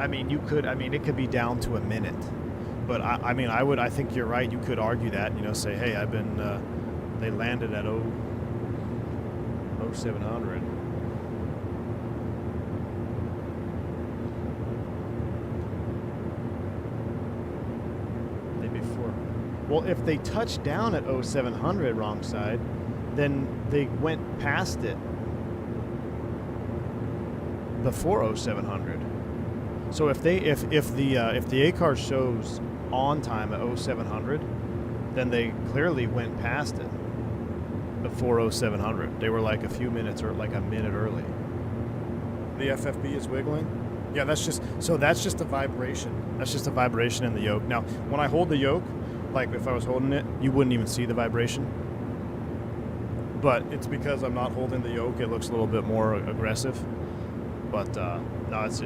I mean, it could be down to a minute. But I mean, I think you're right. You could argue that, you know, say, hey, I've been, they landed at 0700. Well, if they touched down at 0700 wrong side, then they went past it before 0700. So if the ACAR shows on time at 0700, then they clearly went past it before 0700. They were like a few minutes or like a minute early. The FFB is wiggling. Yeah, that's just a vibration. That's just a vibration in the yoke. Now, when I hold the yoke, like if I was holding it, you wouldn't even see the vibration. But it's because I'm not holding the yoke, it looks a little bit more aggressive. But no, it's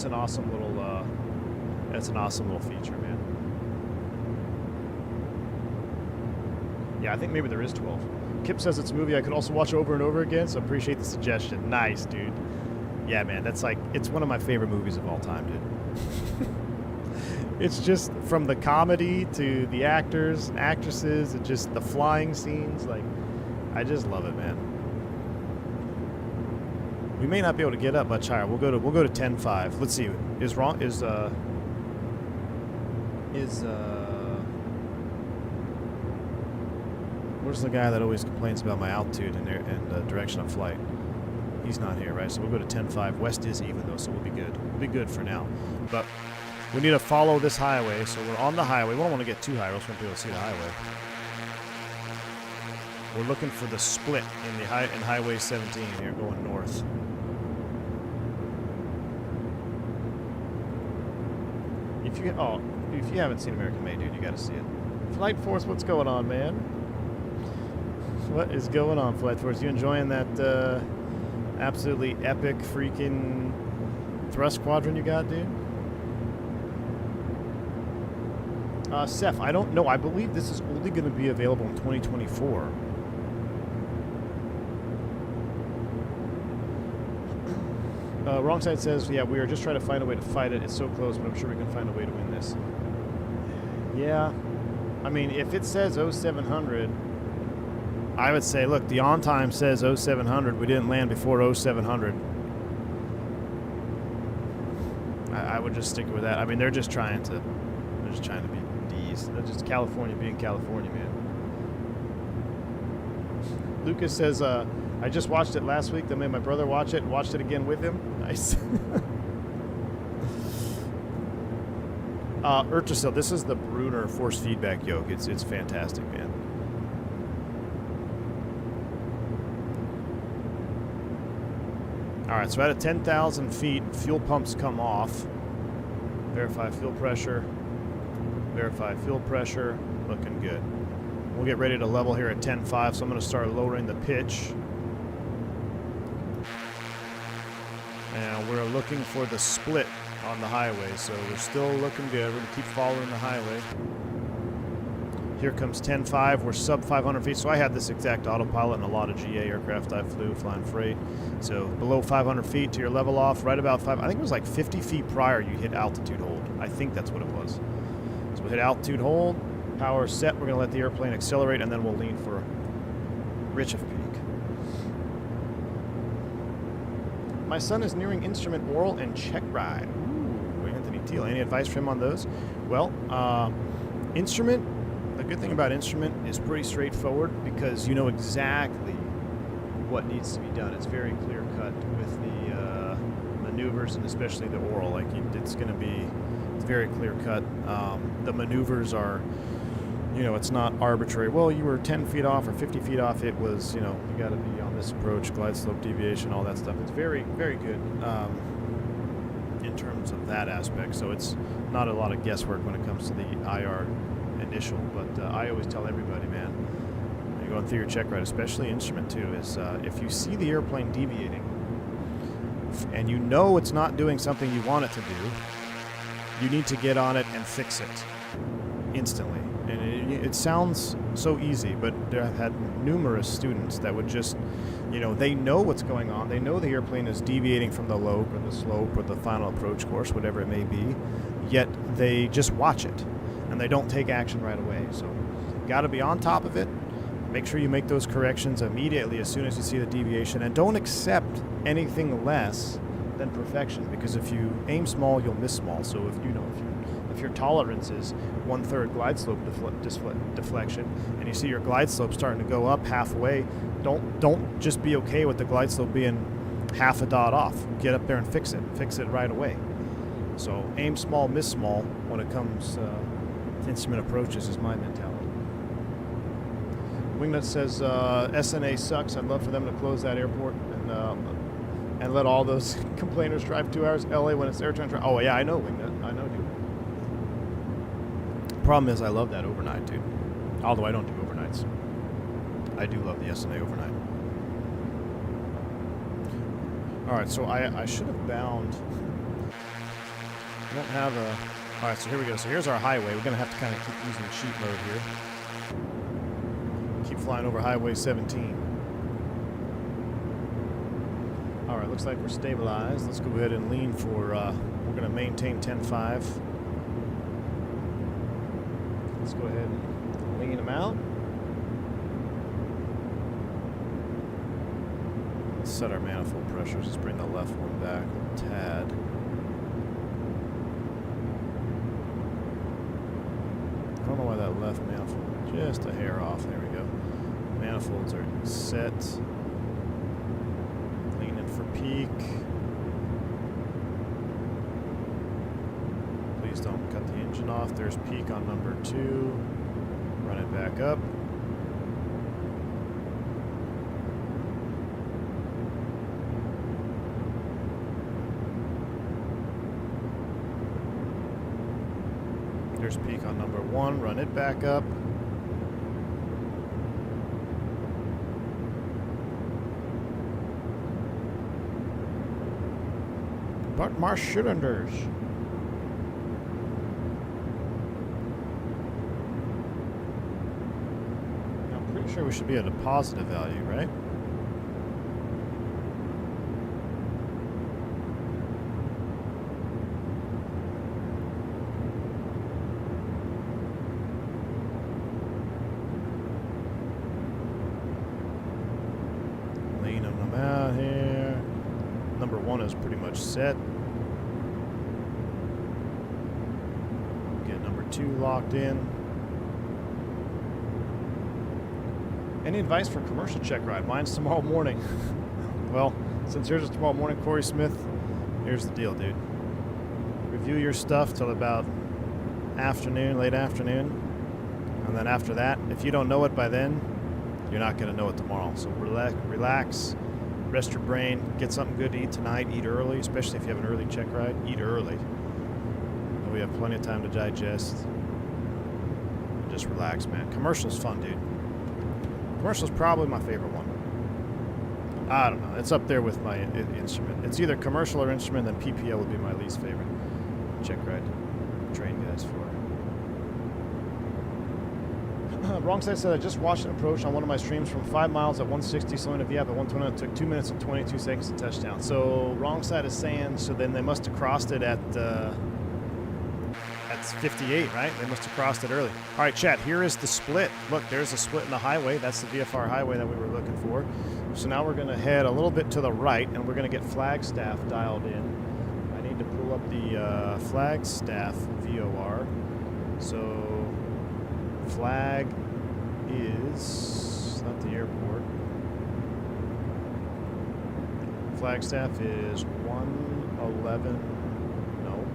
an awesome little feature, man. Yeah, I think maybe there is 12. Kip says it's a movie I could also watch over and over again, so appreciate the suggestion. Nice, dude. Yeah, man, it's one of my favorite movies of all time, dude. It's just from the comedy to the actors, actresses, and just the flying scenes. Like, I just love it, man. We may not be able to get up much higher. We'll go to 10.5. Let's see. Where's the guy that always complains about my altitude and direction of flight? He's not here, right? So we'll go to 10.5. West is even though, so we'll be good. We'll be good for now. But we need to follow this highway, so we're on the highway. We don't want to get too high, or else we won't be able to see the highway. We're looking for the split in Highway 17 here, going north. If you haven't seen American Made, dude, you got to see it. Flight Force, what's going on, man? What is going on, Flight Force? You enjoying that absolutely epic freaking thrust quadrant you got, dude? Seth, I don't know. I believe this is only going to be available in 2024. Wrong side says, yeah, we are just trying to find a way to fight it. It's so close, but I'm sure we can find a way to win this. Yeah. I mean, if it says 0700, I would say, look, the on time says 0700. We didn't land before 0700. I would just stick with that. I mean, they're just trying to be D's. They're just California being California, man. Lucas says, I just watched it last week. Then made my brother watch it and watched it again with him. Nice. Urtrasil, this is the Brunner force feedback yoke. It's fantastic, man. All right, so at 10,000 feet, fuel pumps come off. Verify fuel pressure. Verify fuel pressure. Looking good. We'll get ready to level here at 10.5, so I'm going to start lowering the pitch. And we're looking for the split on the highway, so we're still looking good. We're going to keep following the highway. Here comes 10.5. We're sub 500 feet. So I had this exact autopilot in a lot of GA aircraft I flew, flying freight. So below 500 feet to your level off, right about 5. I think it was like 50 feet prior you hit altitude hold. I think that's what it was. So we'll hit altitude hold, power set. We're going to let the airplane accelerate, and then we'll lean for rich of peak. My son is nearing instrument oral and check ride. Ooh, Anthony Teal. Any advice for him on those? Well, instrument, the good thing about instrument is pretty straightforward because you know exactly what needs to be done. It's very clear cut with the maneuvers and especially the oral. Like it's going to be very clear cut. The maneuvers are, you know, it's not arbitrary. Well, you were 10 feet off or 50 feet off. It was, you know, you got to be on this approach, glide slope deviation, all that stuff. It's very, very good in terms of that aspect. So it's not a lot of guesswork when it comes to the IR initial. But I always tell everybody, man, when you're going through your check ride, especially instrument too, is if you see the airplane deviating and you know it's not doing something you want it to do, you need to get on it and fix it instantly. And it sounds so easy, but I've had numerous students that would just, you know, they know what's going on. They know the airplane is deviating from the lope or the slope or the final approach course, whatever it may be, yet they just watch it and they don't take action right away. So got to be on top of it. Make sure you make those corrections immediately as soon as you see the deviation, and don't accept anything less than perfection, because if you aim small, you'll miss small. So if you know, if your tolerance is 1/3 glide slope deflection, and you see your glide slope starting to go up halfway, don't just be okay with the glide slope being half a dot off. Get up there and fix it right away. So aim small, miss small when it comes to instrument approaches is my mentality. Wingnut says SNA sucks. I'd love for them to close that airport and let all those complainers drive 2 hours. LA when it's their turn. Oh yeah, I know, Wingnut. I know, dude. Problem is, I love that overnight, dude. Although I don't do overnights. I do love the SNA overnight. Alright, so I should have bound. I don't have a... Alright, so here we go. So here's our highway. We're going to have to kind of keep using cheat mode here. Keep flying over Highway 17. Alright, looks like we're stabilized. Let's go ahead and lean for... we're going to maintain 10.5. Let's go ahead and lean them out. Let's set our manifold pressures. Let's bring the left one back a tad. I don't know why that left manifold, just a hair off. There we go. Manifolds are set. Leaning for peak. Please don't cut the engine off. There's peak on number 2. Run it back up. There's peak on number 1. Run it back up. But my cylinders. I'm pretty sure we should be at a positive value, right? Leaning them out here. Number 1 is pretty much set. Get number 2 locked in. Any advice for commercial check ride? Mine's tomorrow morning. Well, since yours is tomorrow morning, Corey Smith, here's the deal, dude. Review your stuff till about afternoon, late afternoon. And then after that, if you don't know it by then, you're not going to know it tomorrow. So relax, rest your brain, get something good to eat tonight, eat early, especially if you have an early check ride, eat early. And we have plenty of time to digest. And just relax, man. Commercial's fun, dude. Commercial's probably my favorite one. I don't know. It's up there with my instrument. It's either commercial or instrument, then PPL would be my least favorite check ride. Train guys for. Wrong side said I just watched an approach on one of my streams from 5 miles at 160, slowing to VF at 120. It took 2 minutes and 22 seconds to touchdown. So wrong side is saying, so then they must have crossed it at 58, right? They must have crossed it early. All right, chat, here is the split. Look, there's a split in the highway. That's the VFR highway that we were looking for. So now we're going to head a little bit to the right, and we're going to get Flagstaff dialed in. I need to pull up the Flagstaff VOR. So flag is not the airport. Flagstaff is 111. No.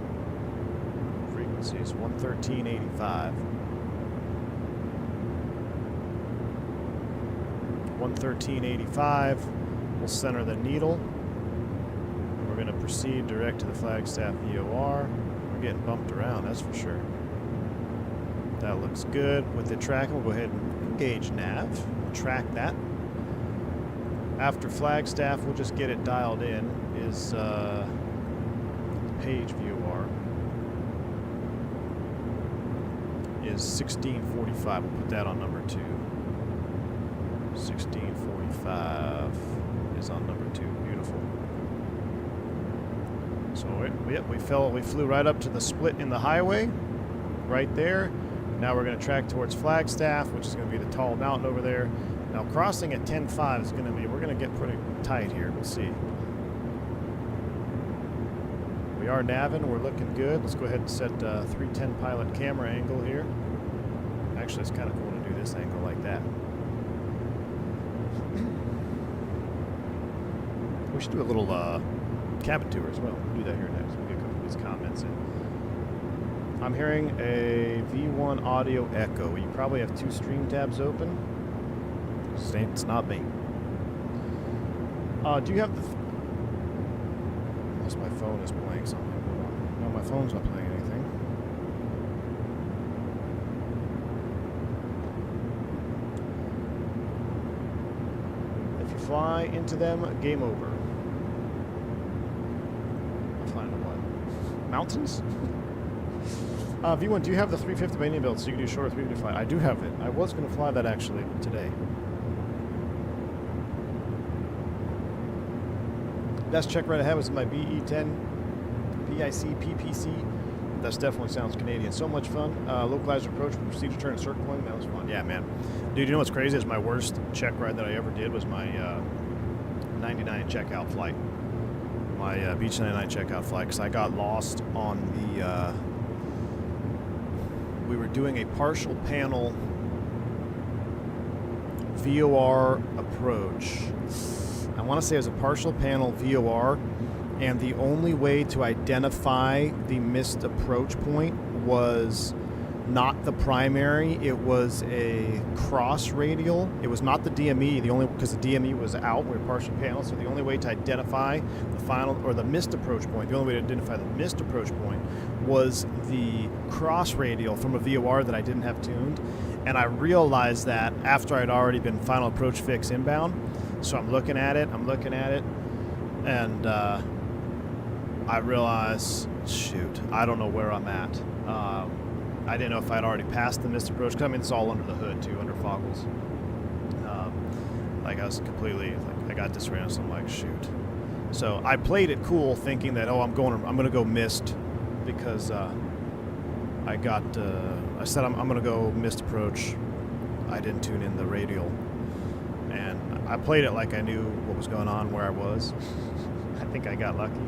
Frequency is 113.85. 113.85. We'll center the needle. We're going to proceed direct to the Flagstaff VOR. We're getting bumped around, that's for sure. That looks good. With the tracking, we'll go ahead and engage nav. We'll track that. After Flagstaff, we'll just get it dialed in. Is the page VOR is 1645. We'll put that on number 2. 1645 is on number 2. Beautiful. So we flew right up to the split in the highway, right there. Now we're going to track towards Flagstaff, which is going to be the tall mountain over there. Now crossing at 10.5 is going to be, we're going to get pretty tight here. We'll see. We are navving. We're looking good. Let's go ahead and set 310 pilot camera angle here. Actually, it's kind of cool to do this angle like that. We should do a little cabin tour as well. We'll do that here next. We'll get a couple of these comments in. I'm hearing a V1 audio echo. You probably have 2 stream tabs open. It's not me. Do you have the... Unless my phone is playing something. No, my phone's not playing anything. If you fly into them, game over. I'm flying to what? Mountains? V1, do you have the 350 by any build so you can do shorter 350 flight? I do have it. I was going to fly that actually today. Best check right ahead was my BE10 PIC PPC. That definitely sounds Canadian. So much fun. Localized approach with procedure turn and circling. That was fun. Yeah, man. Dude, you know what's crazy is my worst check ride that I ever did was my 99 checkout flight. My Beach 99 checkout flight, because I got lost on the... we were doing a partial panel VOR approach. I want to say it was a partial panel VOR, and the only way to identify the missed approach point was not the primary. It was a cross radial. It was not the DME. Because the DME was out. We were partial panel, so the only way to identify the final or the missed approach point, the only way to identify the missed approach point was the cross radial from a VOR that I didn't have tuned. And I realized that after I'd already been final approach fix inbound. So I'm looking at it, and I realized, shoot, I don't know where I'm at. I didn't know if I'd already passed the missed approach, because I mean, it's all under the hood too, under foggles. Like I was completely, like I got disoriented, so I'm like, shoot. So I played it cool, thinking that, oh, I'm gonna go missed, because I said I'm gonna go missed approach. I didn't tune in the radial, and I played it like I knew what was going on where I was. I think I got lucky,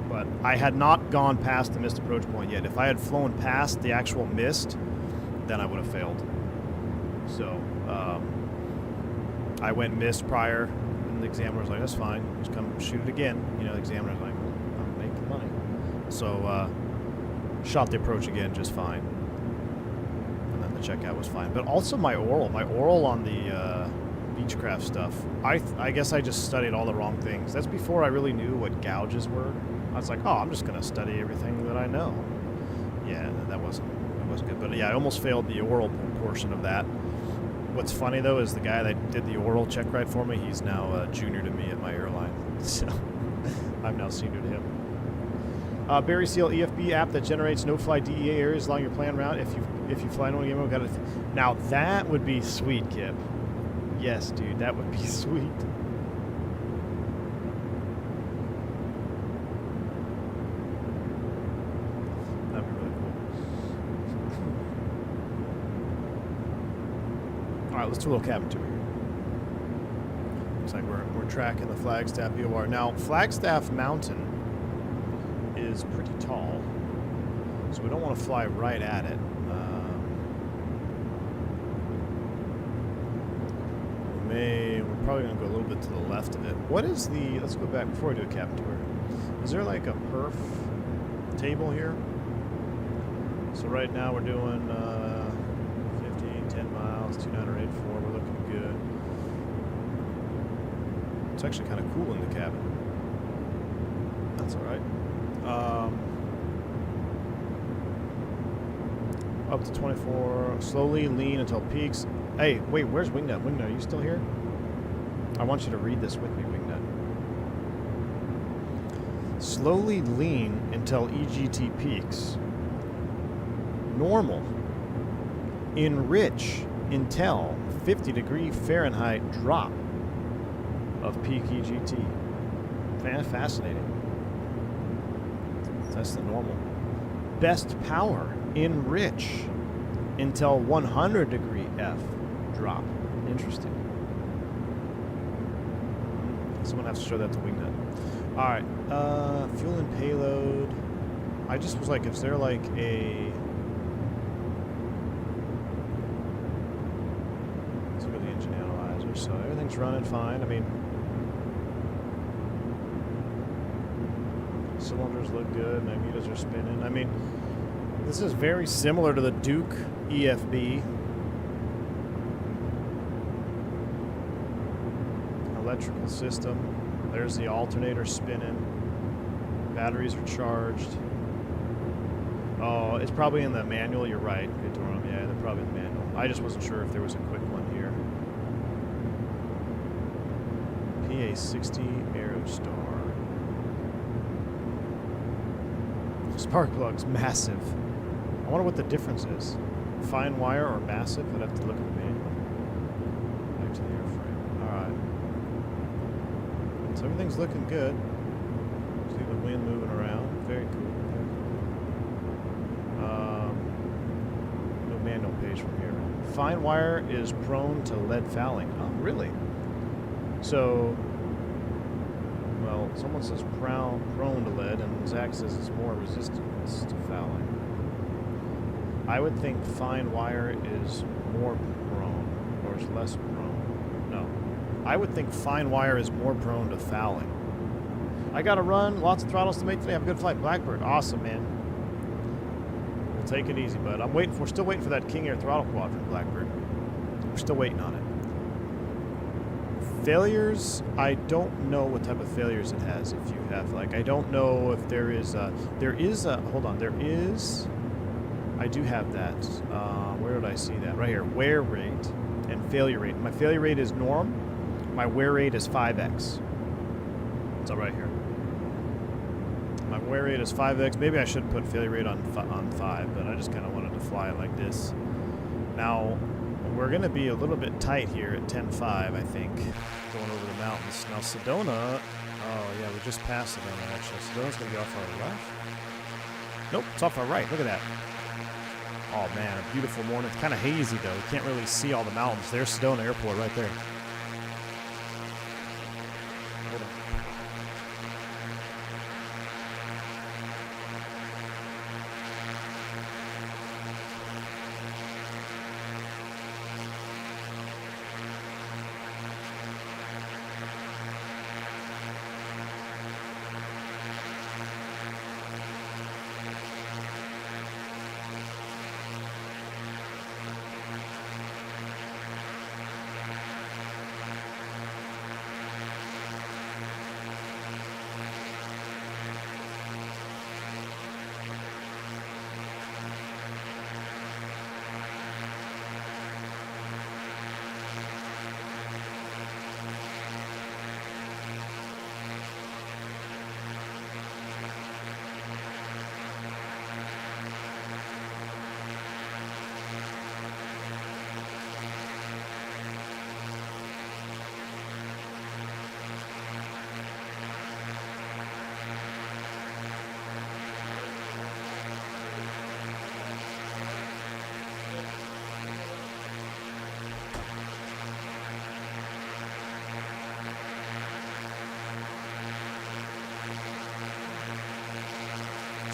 but I had not gone past the missed approach point yet. If I had flown past the actual missed, then I would have failed. So I went missed prior, and the examiner was like, that's fine, just come shoot it again. You know, the examiner's like, I'm making money. So shot the approach again just fine, and then the checkout was fine. But also my oral on the Beechcraft stuff, I guess I just studied all the wrong things. That's before I really knew what gouges were. I was like, oh, I'm just going to study everything that I know. Yeah, that wasn't good. But yeah, I almost failed the oral portion of that. What's funny, though, is the guy that did the oral check ride for me, he's now a junior to me at my airline. So I'm now senior to him. Barry Seal EFB app that generates no-fly DEA areas along your planned route. If you fly no game, got it. Now that would be sweet, Kip. Yes, dude, that would be sweet. That'd be really cool. All right, let's do a little cabin tour here. Looks like we're tracking the Flagstaff VOR. Now, Flagstaff Mountain is pretty tall, so we don't want to fly right at it. We're probably going to go a little bit to the left of it. What is the, let's go back before we do a cabin tour. Is there like a perf table here? So right now we're doing 15, 10 miles, 2984, we're looking good. It's actually kind of cool in the cabin. That's all right. Up to 24, slowly lean until peaks. Hey, wait, where's Wingnut? Wingnut, are you still here? I want you to read this with me, Wingnut. Slowly lean until EGT peaks. Normal. Enrich until 50° Fahrenheit drop of peak EGT. Fascinating. That's the normal. Best power. Enrich until 100° F drop. Interesting. Someone has to show that to Wingnut. Alright, fuel and payload. I just was like, is there like a... Let's look at the engine analyzer. So everything's running fine. I mean, cylinders look good. Magnetos are spinning. I mean, this is very similar to the Duke EFB. Electrical system. There's the alternator spinning. Batteries are charged. Oh, it's probably in the manual. You're right. Good to run. Yeah, they're probably in the manual. I just wasn't sure if there was a quick one here. PA60 Aerostar. Spark plug's massive. I wonder what the difference is. Fine wire or massive? I'd have to look at the manual. Back to the airframe. Alright. So everything's looking good. See the wind moving around. Very cool. No manual page from here. Fine wire is prone to lead fouling. Oh, really? So, well, someone says prone to lead, and Zach says it's more resistant to fouling. I would think fine wire is more prone, or is less prone. No. I would think fine wire is more prone to fouling. I gotta run. Lots of throttles to make today. Have a good flight. Blackbird. Awesome, man. We'll take it easy, bud. We're still waiting for that King Air throttle quadrant, Blackbird. We're still waiting on it. Failures, I don't know what type of failures it has. If you have, like, I don't know if there is a, hold on, I do have that. Where did I see that? Right here, wear rate and failure rate. My failure rate is norm. My wear rate is 5x. It's all right here. My wear rate is 5x. Maybe I should put failure rate on 5, but I just kind of wanted to fly it like this. Now, we're going to be a little bit tight here at 10.5, I think, going over the mountains. Now, Sedona, oh, yeah, we just passed Sedona, actually. Sedona's going to be off our left. Nope, it's off our right. Look at that. Oh, man, a beautiful morning. It's kind of hazy, though. You can't really see all the mountains. There's Sedona Airport right there. Hold on.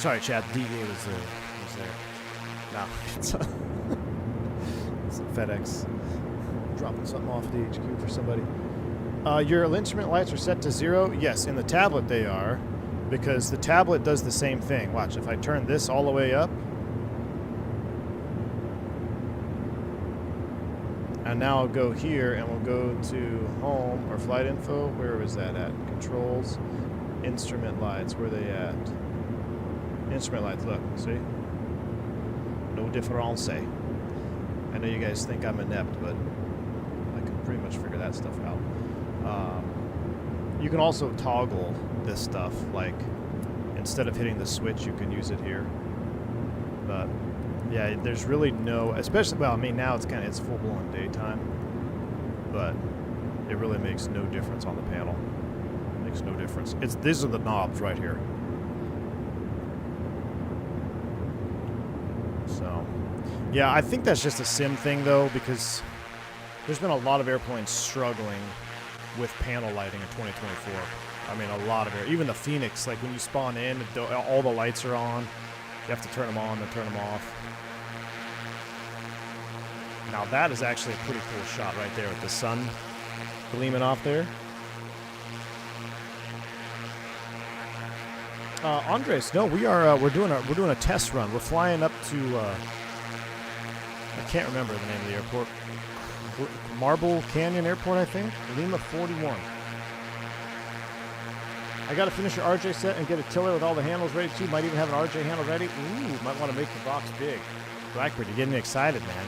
Sorry, chat. DA was there. No, it's it's a FedEx dropping something off the HQ for somebody. Your instrument lights are set to 0. Yes, in the tablet they are, because the tablet does the same thing. Watch, if I turn this all the way up, and now I'll go here and we'll go to home or flight info. Where was that at? Controls, instrument lights. Where are they at? Instrument lights. Look, see? No difference. I know you guys think I'm inept, but I can pretty much figure that stuff out. You can also toggle this stuff. Like, instead of hitting the switch, you can use it here. But yeah, there's really no, especially, well, I mean, now it's full-blown daytime, but it really makes no difference on the panel. It makes no difference. These are the knobs right here. So, yeah, I think that's just a sim thing, though, because there's been a lot of airplanes struggling with panel lighting in 2024. I mean, a lot of even the Fenix, like when you spawn in, all the lights are on. You have to turn them on, then turn them off. Now that is actually a pretty cool shot right there with the sun gleaming off there. Andres, no, we're doing a test run. We're flying up to I can't remember the name of the airport. Marble Canyon Airport, I think. Lima 41. I got to finish your RJ set and get a tiller with all the handles ready too. Might even have an RJ handle ready. Ooh, might want to make the box big. Blackbird, you're getting me excited, man.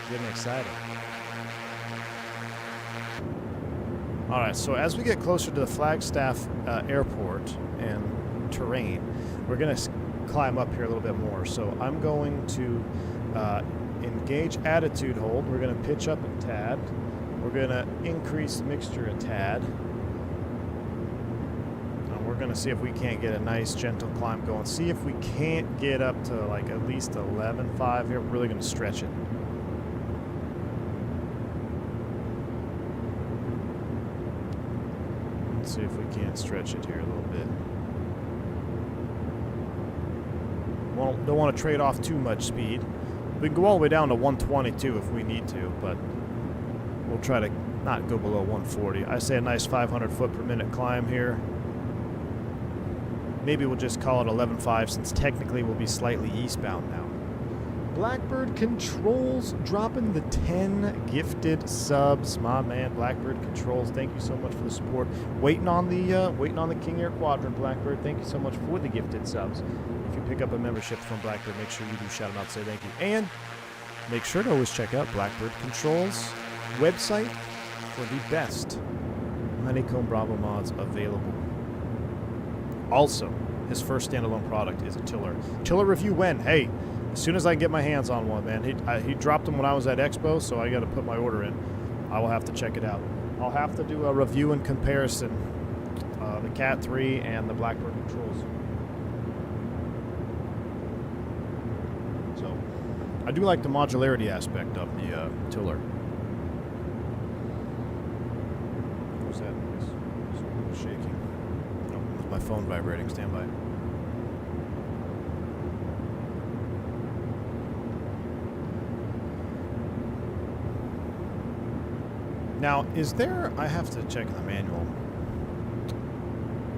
You're getting me excited. All right, so as we get closer to the Flagstaff Airport and terrain, we're going to climb up here a little bit more. So I'm going to engage attitude hold. We're going to pitch up a tad. We're going to increase mixture a tad. And we're going to see if we can't get a nice gentle climb going. See if we can't get up to like at least 11.5 here. We're really going to stretch it. Let's see if we can't stretch it here a little bit. Don't want to trade off too much speed. We can go all the way down to 122 if we need to, but we'll try to not go below 140. I say a nice 500 foot per minute climb here. Maybe we'll just call it 11.5 since technically we'll be slightly eastbound now. Blackbird Controls dropping the 10 gifted subs. My man, Blackbird Controls, thank you so much for the support. Waiting on the King Air Quadrant, Blackbird. Thank you so much for the gifted subs. If you pick up a membership from Blackbird, make sure you do shout them out, say thank you. And make sure to always check out Blackbird Controls' website for the best Honeycomb Bravo mods available. Also, his first standalone product is a tiller. Tiller review when? Hey, as soon as I get my hands on one, man. He dropped them when I was at Expo, so I got to put my order in. I will have to check it out. I'll have to do a review and comparison. The Cat 3 and the Blackbird Controls. So, I do like the modularity aspect of the tiller. What was that? It's shaking. Oh, it's my phone vibrating. Stand by. Now, is there, I have to check in the manual,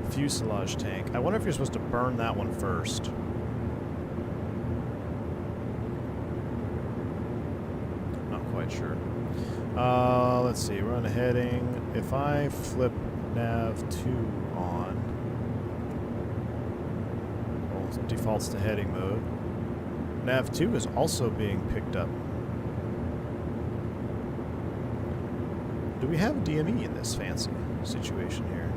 fuselage tank. I wonder if you're supposed to burn that one first. Not quite sure. Let's see, we're on a heading. If I flip nav 2 on, well, it defaults to heading mode. Nav 2 is also being picked up. Do we have DME in this fancy situation here?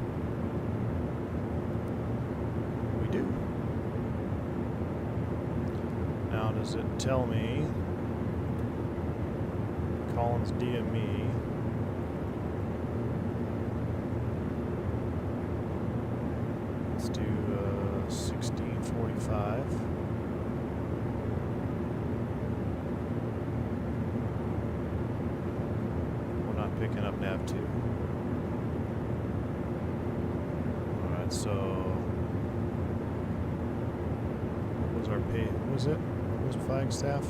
We do. Now, does it tell me Collins DME? Let's do 1645. Picking up nav 2. Alright, so Hey, what was it? What was Flagstaff?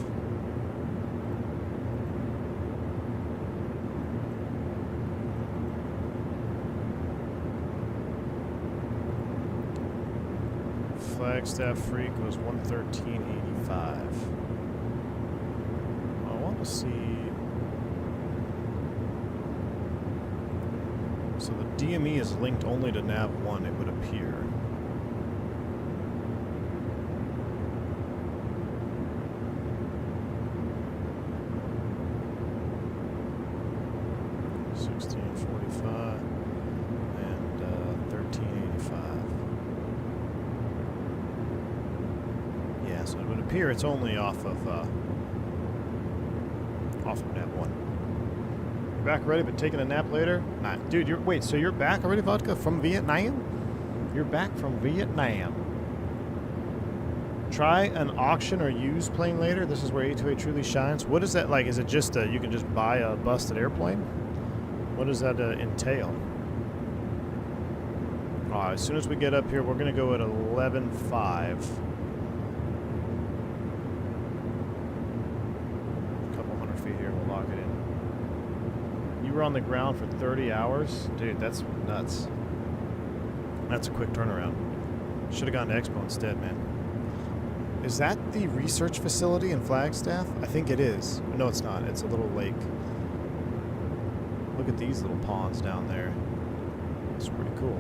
Flagstaff Freak was 113.85. I want to see. So the DME is linked only to nav 1, it would appear. $16.45 and $13.85. Yeah, so it would appear it's only off of nav 1. Back already, but taking a nap later? Nah, dude, wait, so you're back already, Vodka, from Vietnam? You're back from Vietnam. Try an auction or used plane later. This is where A2A truly shines. What is that like? Is it just you can just buy a busted airplane? What does that entail? As soon as we get up here, we're going to go at 11.5. A couple hundred feet here, we'll lock it in. You were on the ground for 30 hours? Dude, that's nuts. That's a quick turnaround. Should have gone to Expo instead, man. Is that the research facility in Flagstaff? I think it is. No, it's not. It's a little lake. Look at these little ponds down there. It's pretty cool.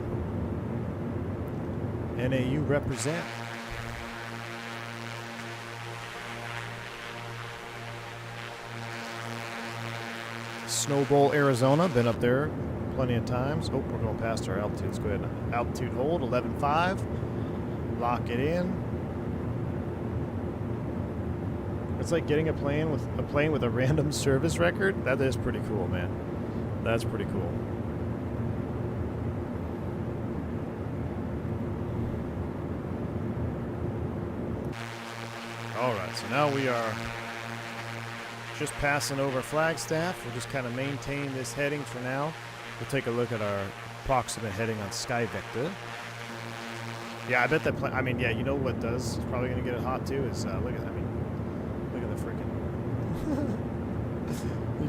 NAU represent. Snowbowl, Arizona. Been up there plenty of times. Oh, we're going past our altitude. Let's go ahead and altitude hold, 11.5. Lock it in. It's like getting a plane with a random service record. That is pretty cool, man. That's pretty cool. All right, so now we are just passing over Flagstaff. We'll just kind of maintain this heading for now. We'll take a look at our approximate heading on SkyVector. Yeah, I bet that plane. I mean, yeah, you know what does? It's probably going to get it hot too. Is look at. I mean, look at the freaking.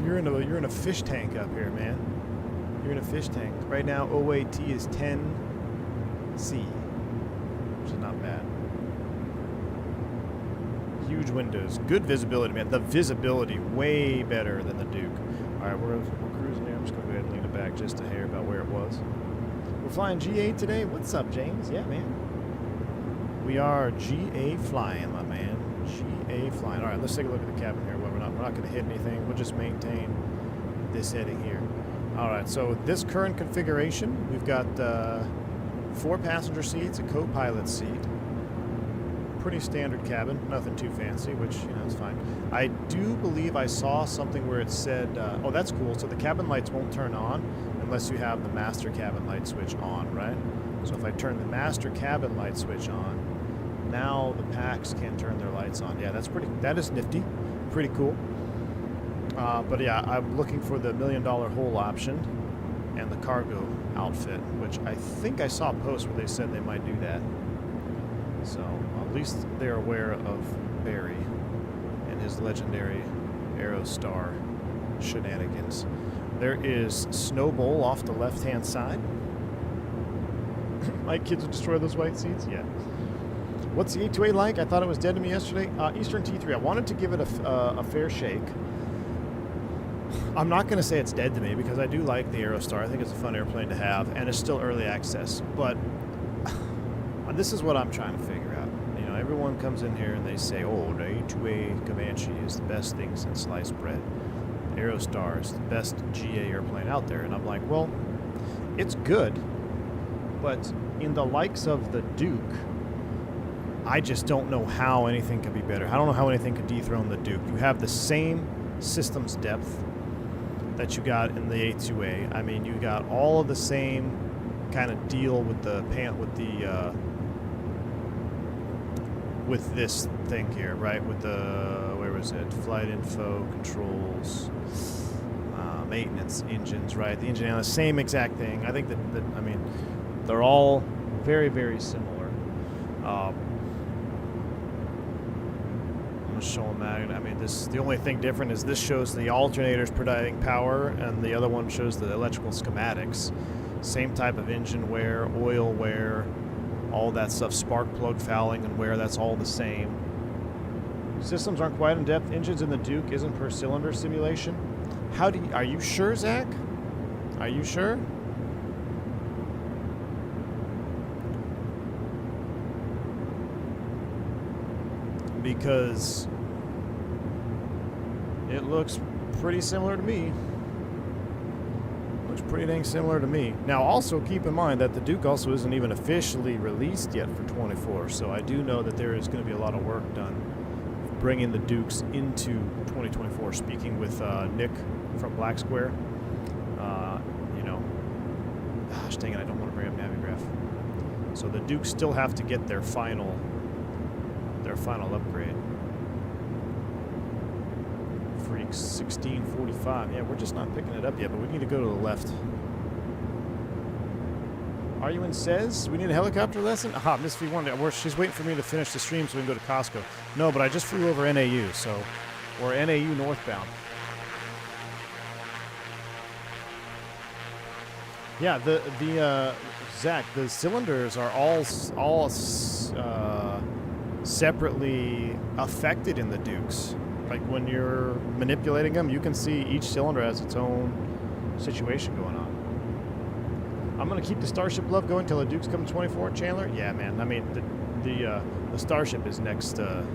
You're in a fish tank up here, man. You're in a fish tank right now. OAT is 10C, which is not bad. Huge windows, good visibility, man. The visibility way better than the Duke. All right, we're cruising here. I'm just gonna go ahead and lean it back just a hair about where it was. We're flying GA today. What's up, James? Yeah, man. We are GA flying, my man. GA flying. All right, let's take a look at the cabin here. Well, we're not going to hit anything. We'll just maintain this heading here. All right, so this current configuration, we've got 4 passenger seats, a co-pilot seat. Pretty standard cabin, nothing too fancy, which, you know, is fine. I do believe I saw something where it said, oh, that's cool. So the cabin lights won't turn on unless you have the master cabin light switch on, right? So if I turn the master cabin light switch on, now the packs can turn their lights on. Yeah, that is nifty, pretty cool. But yeah, I'm looking for the $1 million hole option and the cargo outfit, which I think I saw a post where they said they might do that. So at least they're aware of Barry and his legendary Aerostar shenanigans. There is Snowbowl off the left-hand side. My kids would destroy those white seats? Yeah. What's the A2A like? I thought it was dead to me yesterday. Eastern T3. I wanted to give it a fair shake. I'm not going to say it's dead to me because I do like the Aerostar. I think it's a fun airplane to have, and it's still early access. But this is what I'm trying to figure out. You know, everyone comes in here and they say, oh, the A2A Comanche is the best thing since sliced bread. Aerostar is the best GA airplane out there. And I'm like, well, it's good, but in the likes of the Duke, I just don't know how anything could be better. I don't know how anything could dethrone the Duke. You have the same systems depth that you got in the A2A. I mean, you got all of the same kind of deal with the with this thing here, right? With the, where was it? Flight info, controls, maintenance, engines, right? The engine analyst, same exact thing. I think that I mean, they're all very, very similar. one's showing that. I mean, the only thing different is this shows the alternators providing power, and the other one shows the electrical schematics. Same type of engine wear, oil wear, all that stuff, spark plug fouling and wear, that's all the same. Systems aren't quite in depth. Engines in the Duke isn't per cylinder simulation. Are you sure, Zach? Are you sure? Because it looks pretty similar to me. Looks pretty dang similar to me. Now, also keep in mind that the Duke also isn't even officially released yet for 24, so I do know that there is going to be a lot of work done bringing the Dukes into 2024. Speaking with Nick from Black Square, you know, gosh dang it, I don't want to bring up Navigraph. So the Dukes still have to get their final upgrade. Freaks 1645. Yeah, we're just not picking it up yet, but we need to go to the left. Are you in Says? We need a helicopter lesson? Aha, Miss V1. She's waiting for me to finish the stream so we can go to Costco. No, but I just flew over NAU, so we're NAU northbound. Yeah, Zach, the cylinders are all separately affected in the Dukes. Like when you're manipulating them, you can see each cylinder has its own situation going on. I'm gonna keep the Starship love going till the Dukes come to 24, Chandler. Yeah, man. I mean, the Starship is next level,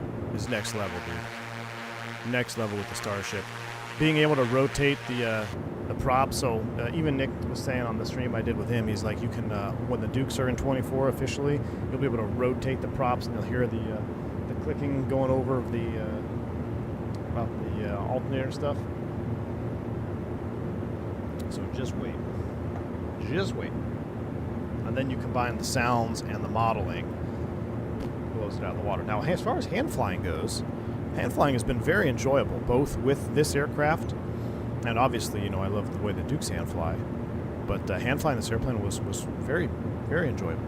dude. Next level with the Starship. Being able to rotate the props. So even Nick was saying on the stream I did with him, he's like, you can when the Dukes are in 24 officially, you'll be able to rotate the props, and you'll hear the clicking going over the alternator stuff. So just wait. Just wait. And then you combine the sounds and the modeling. Blows it out of the water. Now, as far as hand flying goes, hand flying has been very enjoyable, both with this aircraft, and obviously, you know, I love the way the Dukes hand fly. But hand flying this airplane was very, very enjoyable.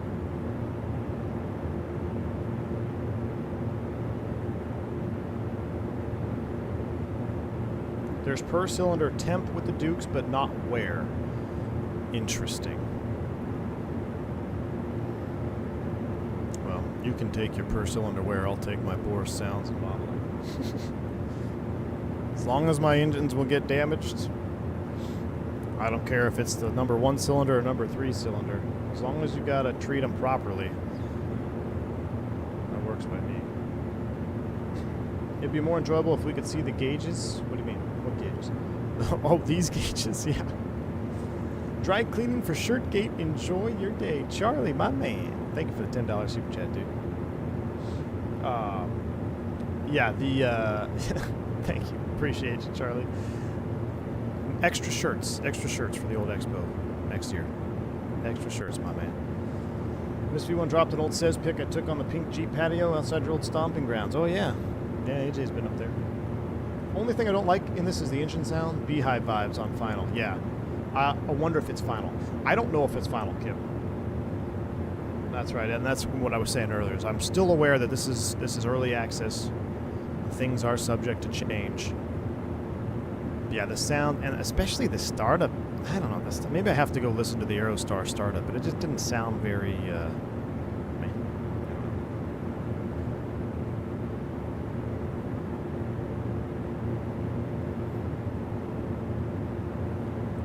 There's per cylinder temp with the Dukes, but not wear. Interesting. Well, you can take your per cylinder wear. I'll take my bore sounds and modeling. As long as my engines will get damaged, I don't care if it's the number 1 cylinder or number 3 cylinder. As long as you gotta treat them properly, that works by me. It'd be more enjoyable if we could see the gauges. What do you mean? What gauges? Oh, these gauges, yeah. Dry cleaning for Shirtgate. Enjoy your day. Charlie, my man. Thank you for the $10 super chat, dude. Yeah, thank you. Appreciate you, Charlie. Extra shirts for the old expo next year. Extra shirts, my man. Miss V1 dropped an old Says pic I took on the pink Jeep patio outside your old stomping grounds. Oh, yeah. Yeah, AJ's been up there. Only thing I don't like in this is the engine sound. Beehive vibes on final. Yeah. I wonder if it's final. I don't know if it's final, Kip. That's right, and that's what I was saying earlier. Is I'm still aware that this is early access. Things are subject to change. Yeah, the sound, and especially the startup. I don't know. Maybe I have to go listen to the Aerostar startup, but it just didn't sound very.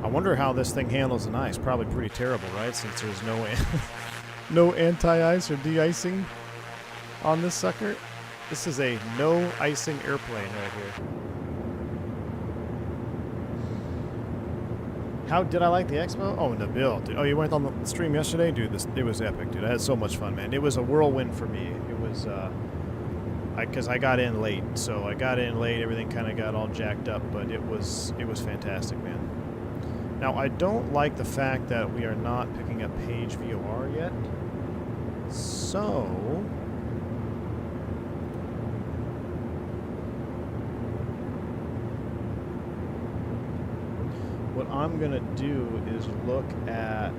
I wonder how this thing handles an ice. Probably pretty terrible, right? Since there's no anti-ice or de-icing on this sucker. This is a no icing airplane right here. How did I like the expo? Oh, the build, dude. Oh, you went on the stream yesterday? Dude, it was epic, dude. I had so much fun, man. It was a whirlwind for me. It was, because I got in late. So I got in late, everything kind of got all jacked up, but it was fantastic, man. Now, I don't like the fact that we are not picking up page VOR yet. So what I'm going to do is look at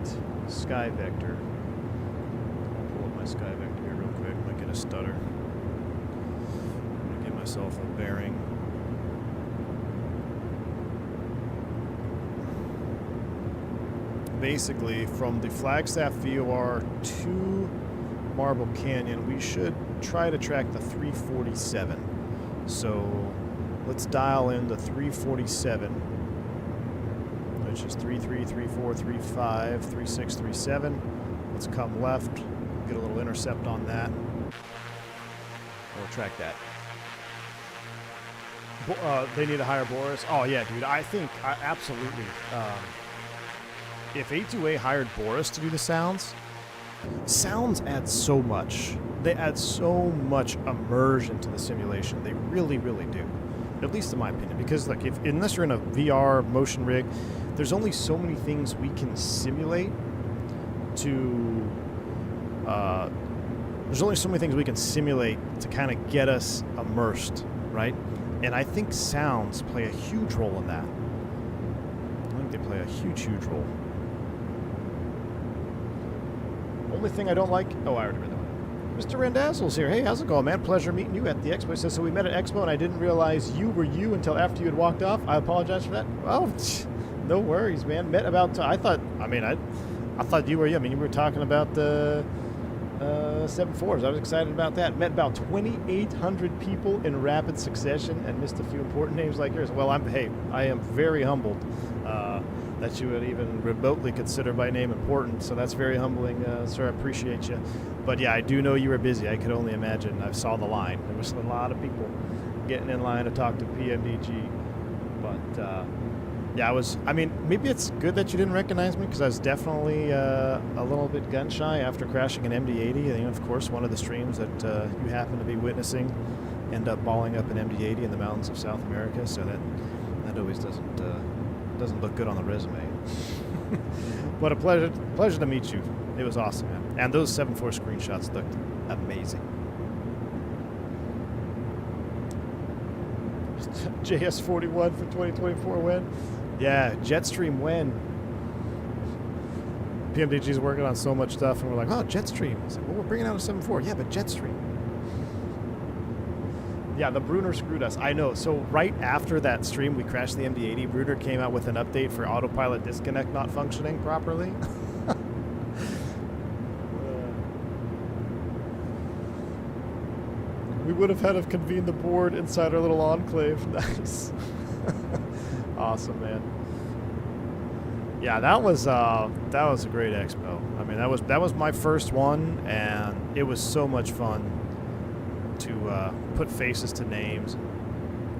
Sky Vector. I'll pull up my Sky Vector here real quick. Might get a stutter. I'm going to get myself a bearing. Basically, from the Flagstaff VOR to Marble Canyon, we should try to track the 347. So let's dial in the 347, which is 33, 34, 35, 36, 37. Let's come left, get a little intercept on that. We'll track that. They need a higher Boris. Oh yeah, dude. I think absolutely. If A2A hired Boris to do the sounds add so much. They add so much immersion to the simulation. They really, really do. At least in my opinion. Because like, unless you're in a VR motion rig, there's only so many things we can simulate to. There's only so many things we can simulate to kind of get us immersed, right? And I think sounds play a huge role in that. I think they play a huge, huge role. Only thing I don't like... Oh, I already read that one. Mr. Randazzle's here. Hey, how's it going, man? Pleasure meeting you at the expo. He says, so we met at expo and I didn't realize you were you until after you had walked off. I apologize for that. Oh, no worries, man. Met about... I thought you were you. I mean, you were talking about the 7.4s. I was excited about that. Met about 2,800 people in rapid succession and missed a few important names like yours. Well, I am very humbled that you would even remotely consider my name important. So that's very humbling, sir. I appreciate you. But yeah, I do know you were busy. I could only imagine. I saw the line. There was a lot of people getting in line to talk to PMDG. But yeah, maybe it's good that you didn't recognize me because I was definitely a little bit gun shy after crashing an MD-80. And of course, one of the streams that you happen to be witnessing end up balling up an MD-80 in the mountains of South America. So that always doesn't look good on the resume. But a pleasure to meet you. It was awesome, man. And those 7.4 screenshots looked amazing. JS41 for 2024 win. Yeah, Jetstream win. PMDG's working on so much stuff, and we're like, oh, Jetstream. It's like, well, we're bringing out a 7.4. Yeah, but Jetstream. Yeah, the Brunner screwed us. I know. So right after that stream, we crashed the MD-80. Brunner came out with an update for autopilot disconnect not functioning properly. We would have had to convene the board inside our little enclave. Nice. Awesome, man. Yeah, that was a great expo. I mean, that was my first one, and it was so much fun to put faces to names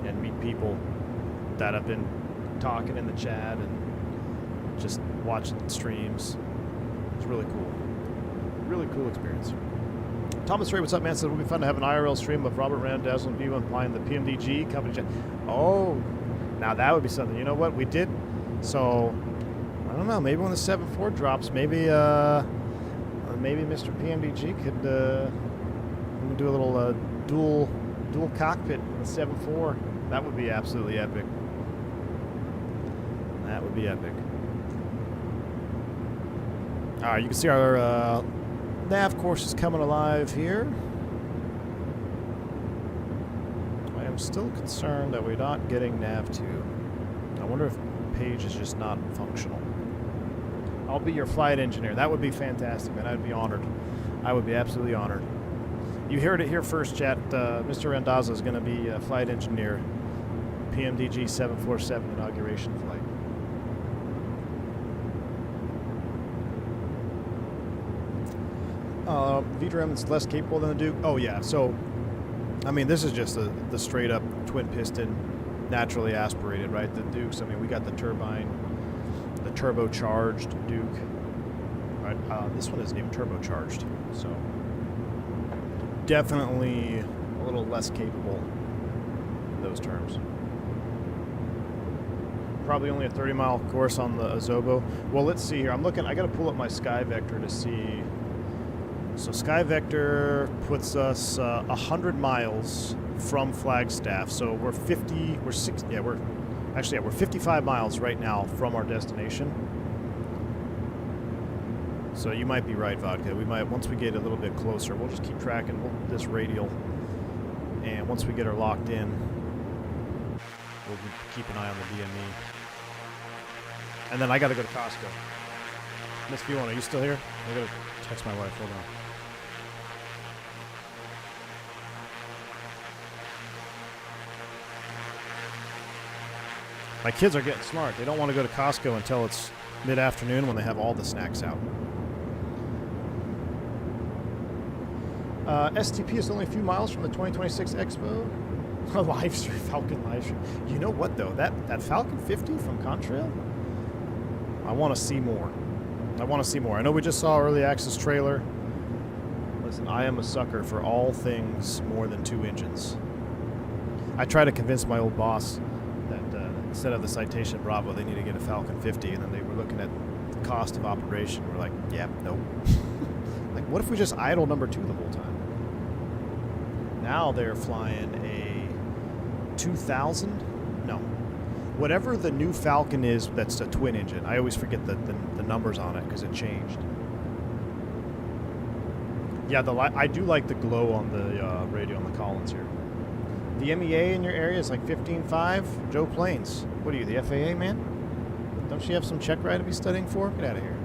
and meet people that have been talking in the chat and just watching streams. It's really cool. Really cool experience. Thomas Ray, what's up, man? Said it would be fun to have an IRL stream of Robert Randazzle and Vivo implying the PMDG company chat. Oh, now that would be something. You know what? We did. So, I don't know. Maybe when the 7.4 drops, maybe Mr. PMDG could do a little dual cockpit with the 7.4. That would be absolutely epic. That would be epic. All right, you can see our nav course is coming alive here. I am still concerned that we're not getting nav 2. I wonder if page is just not functional. I'll be your flight engineer. That would be fantastic, man. I'd be honored. I would be absolutely honored. You heard it here first, chat. Mr. Randazzo is going to be a flight engineer. PMDG 747 inauguration flight. VDRM is less capable than the Duke. Oh yeah, so I mean this is just the straight up twin piston, naturally aspirated, right? The Dukes. I mean we got the turbine, the turbocharged Duke. Right, this one isn't even turbocharged, so definitely a little less capable in those terms. Probably only a 30-mile course on the Azobo. Well, let's see here. I'm looking. I got to pull up my Sky Vector to see. So Sky Vector puts us 100 miles from Flagstaff. So we're 55 miles right now from our destination. So you might be right, Vodka. We might, once we get a little bit closer, we'll just keep tracking this radial And once we get her locked in, we'll keep an eye on the DME. And then I got to go to Costco. Miss V1, are you still here? I got to text my wife. Hold on. My kids are getting smart. They don't want to go to Costco until it's mid-afternoon when they have all the snacks out. STP is only a few miles from the 2026 Expo. A live stream, Falcon live stream. You know what though? That Falcon 50 from Contrail? I want to see more. I want to see more. I know we just saw early access trailer. Listen, I am a sucker for all things more than 2 engines. I try to convince my old boss that instead of the Citation Bravo, they need to get a Falcon 50, and then they were looking at the cost of operation. We're like, yeah, nope. Like, what if we just idle number 2 the whole time? Now they're flying a 2000? No. Whatever the new Falcon is that's a twin engine. I always forget the numbers on it because it changed. Yeah, I do like the glow on the radio on the Collins here. The MEA in your area is like 15.5. Joe Plains. What are you, the FAA, man? Don't you have some check ride to be studying for? Get out of here.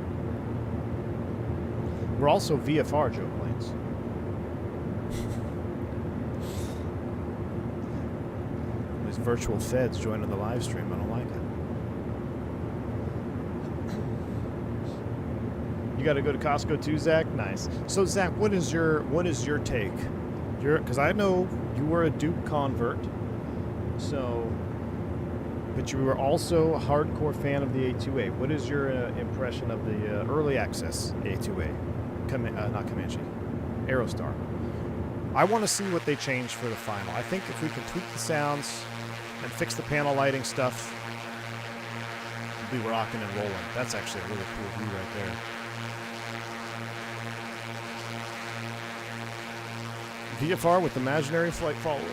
We're also VFR, Joe Plains. These virtual feds joining the live stream. I don't like it. You got to go to Costco too, Zach? Nice. So, Zach, what is your take? Because I know you were a Duke convert, so, but you were also a hardcore fan of the A2A. What is your impression of the early access A2A? Not Comanche, Aerostar. I want to see what they change for the final. I think if we can tweak the sounds and fix the panel lighting stuff, we'll be rocking and rolling. That's actually a really cool view right there. VFR with imaginary flight following.